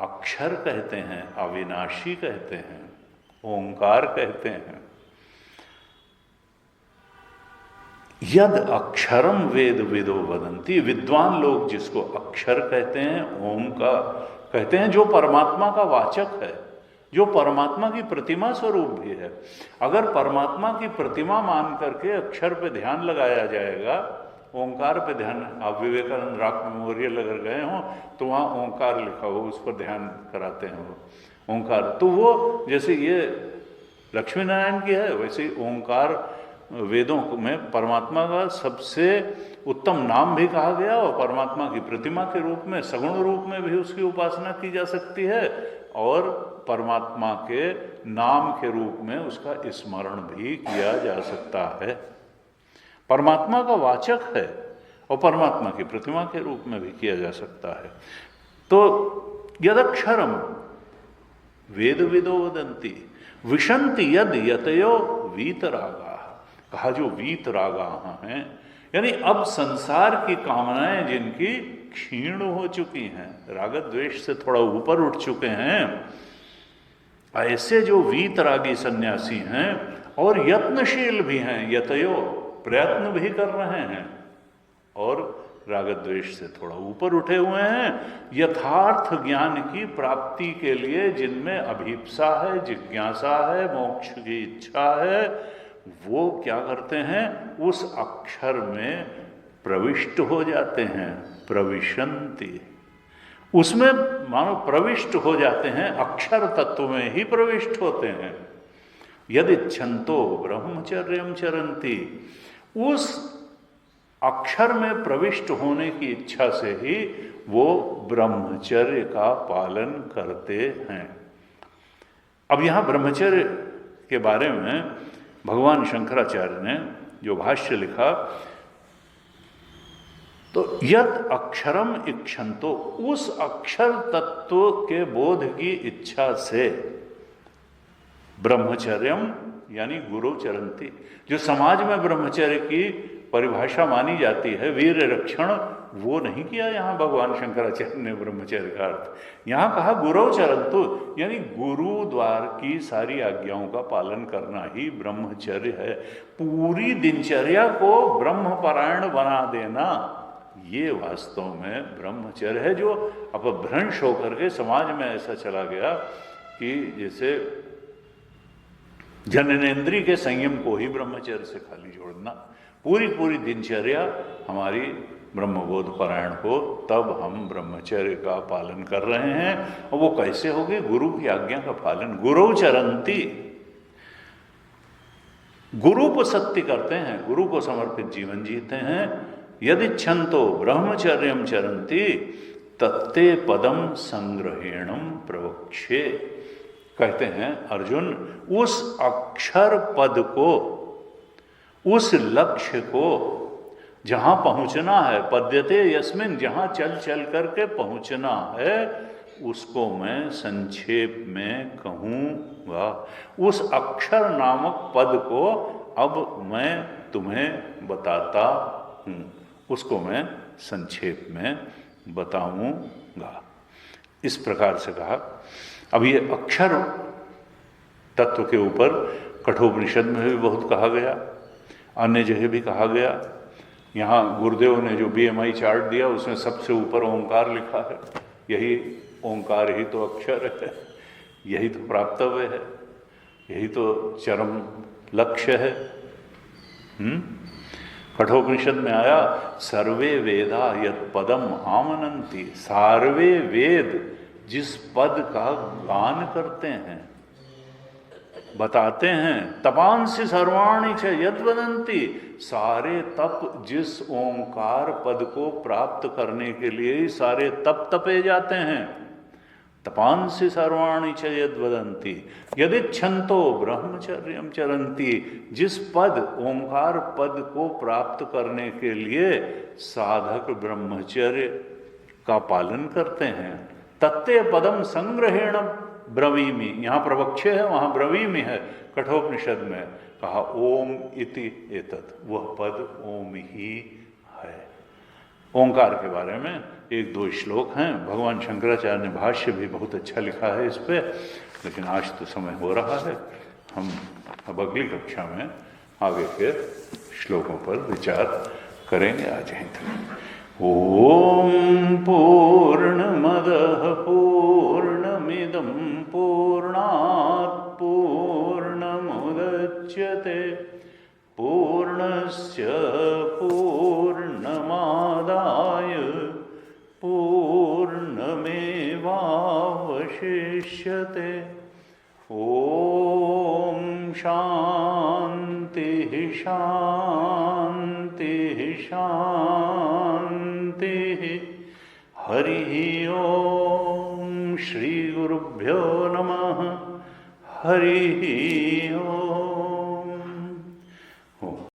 अक्षर कहते हैं, अविनाशी कहते हैं, ओंकार कहते हैं। यद अक्षरम वेद विदो वदंती, विद्वान लोग जिसको अक्षर कहते हैं, ओम का कहते हैं, जो परमात्मा का वाचक है, जो परमात्मा की प्रतिमा स्वरूप भी है। अगर परमात्मा की प्रतिमा मान करके अक्षर पे ध्यान लगाया जाएगा, ओंकार पे ध्यान, आप विवेकानंद रॉक मेमोरियल अगर गए हों तो वहाँ ओंकार लिखा हो, उस पर ध्यान कराते हैं वो ओंकार। तो वो जैसे ये लक्ष्मी नारायण की है, वैसे ही ओंकार वेदों में परमात्मा का सबसे उत्तम नाम भी कहा गया, और परमात्मा की प्रतिमा के रूप में, सगुण रूप में भी उसकी उपासना की जा सकती है, और परमात्मा के नाम के रूप में उसका स्मरण भी किया जा सकता है। परमात्मा का वाचक है और परमात्मा की प्रतिमा के रूप में भी किया जा सकता है। तो यदक्षरम वेद विदो वदंती विशंति यद यतयो वीतरागा, कहा जो वीतरागा हैं, यानी अब संसार की कामनाएं जिनकी क्षीण हो चुकी हैं, राग द्वेष से थोड़ा ऊपर उठ चुके हैं, ऐसे जो वीतरागी सन्यासी हैं और यत्नशील भी हैं, यतयो प्रयत्न भी कर रहे हैं और राग द्वेष से थोड़ा ऊपर उठे हुए हैं, यथार्थ ज्ञान की प्राप्ति के लिए जिनमें अभीप्सा है, जिज्ञासा है, मोक्ष की इच्छा है, वो क्या करते हैं? उस अक्षर में प्रविष्ट हो जाते हैं, प्रविशन्ति, उसमें मानो प्रविष्ट हो जाते हैं, अक्षर तत्व में ही प्रविष्ट होते हैं। यदिच्छन्तो ब्रह्मचर्यम चरन्ति, उस अक्षर में प्रविष्ट होने की इच्छा से ही वो ब्रह्मचर्य का पालन करते हैं। अब यहाँ ब्रह्मचर्य के बारे में भगवान शंकराचार्य ने जो भाष्य लिखा, तो यद अक्षरम इक्षन्तो, उस अक्षर तत्व के बोध की इच्छा से ब्रह्मचर्यम यानी गुरु चरंती, जो समाज में ब्रह्मचर्य की परिभाषा मानी जाती है, वीर रक्षण, वो नहीं किया यहाँ भगवान शंकराचार्य ने ब्रह्मचर्य का अर्थ। यहाँ कहा गुरु चरंतु, यानी गुरु द्वार की सारी आज्ञाओं का पालन करना ही ब्रह्मचर्य है। पूरी दिनचर्या को ब्रह्मपरायण बना देना, ये वास्तव में ब्रह्मचर्य है, जो अपभ्रंश होकर के समाज में ऐसा चला गया कि जैसे जननेन्द्रिय के संयम को ही ब्रह्मचर्य से खाली जोड़ना। पूरी पूरी दिनचर्या हमारी ब्रह्मबोध पारायण हो, तब हम ब्रह्मचर्य का पालन कर रहे हैं। और वो कैसे होगी? गुरु की आज्ञा का पालन। गुरु चरंती, गुरु को सत्य करते हैं, गुरु को समर्पित जीवन जीते हैं। यदि छंतो ब्रह्मचर्यम चरंती तत्ते पदम संग्रहेणम प्रवक्षे। कहते हैं अर्जुन, उस अक्षर पद को, उस लक्ष्य को जहां पहुंचना है, पद्यते यस्मिन, जहां चल चल करके पहुंचना है, उसको मैं संक्षेप में कहूंगा। उस अक्षर नामक पद को अब मैं तुम्हें बताता हूं, उसको मैं संक्षेप में बताऊंगा। इस प्रकार से कहा। अब ये अक्षर तत्व के ऊपर कठोपनिषद में भी बहुत कहा गया, अन्य जगह भी कहा गया। यहाँ गुरुदेव ने जो BMI चार्ट दिया उसमें सबसे ऊपर ओंकार लिखा है। यही ओंकार ही तो अक्षर है, यही तो प्राप्तव्य है, यही तो चरम लक्ष्य है। कठोपनिषद में आया, सर्वे वेदा यत् पदम आमनन्ति। सार्वे वेद जिस पद का गान करते हैं, बताते हैं, तपांसि सर्वाणि च यद् वदन्ति, सारे तप जिस ओंकार पद को प्राप्त करने के लिए सारे तप तपे जाते हैं। तपांसि सर्वाणि च यद् वदन्ति यदिच्छन्तो ब्रह्मचर्यम चरन्ति। जिस पद, ओंकार पद को प्राप्त करने के लिए साधक ब्रह्मचर्य का पालन करते हैं, तत्ते पदम संग्रहेण ब्रवीमि। यहाँ प्रवक्षे है, वहाँ ब्रवीमि है। कठोपनिषद में कहा ओम इति एतत्, वह पद ओम ही है। ओंकार के बारे में एक दो श्लोक हैं। भगवान शंकराचार्य ने भाष्य भी बहुत अच्छा लिखा है इस पे, लेकिन आज तो समय हो रहा है। हम अब अगली कक्षा में आगे के श्लोकों पर विचार करेंगे। आज यहीं तक। ओम पूर्णमदः पूर्णमिदं पूर्णात् पूर्णमुदच्यते पूर्णस्य पूर्णमादाय पूर्णमेवावशिष्यते। ओम शांतिः शांतिः शांतिः। हरिः ओम। श्री गुरुभ्यो नमः। हरिः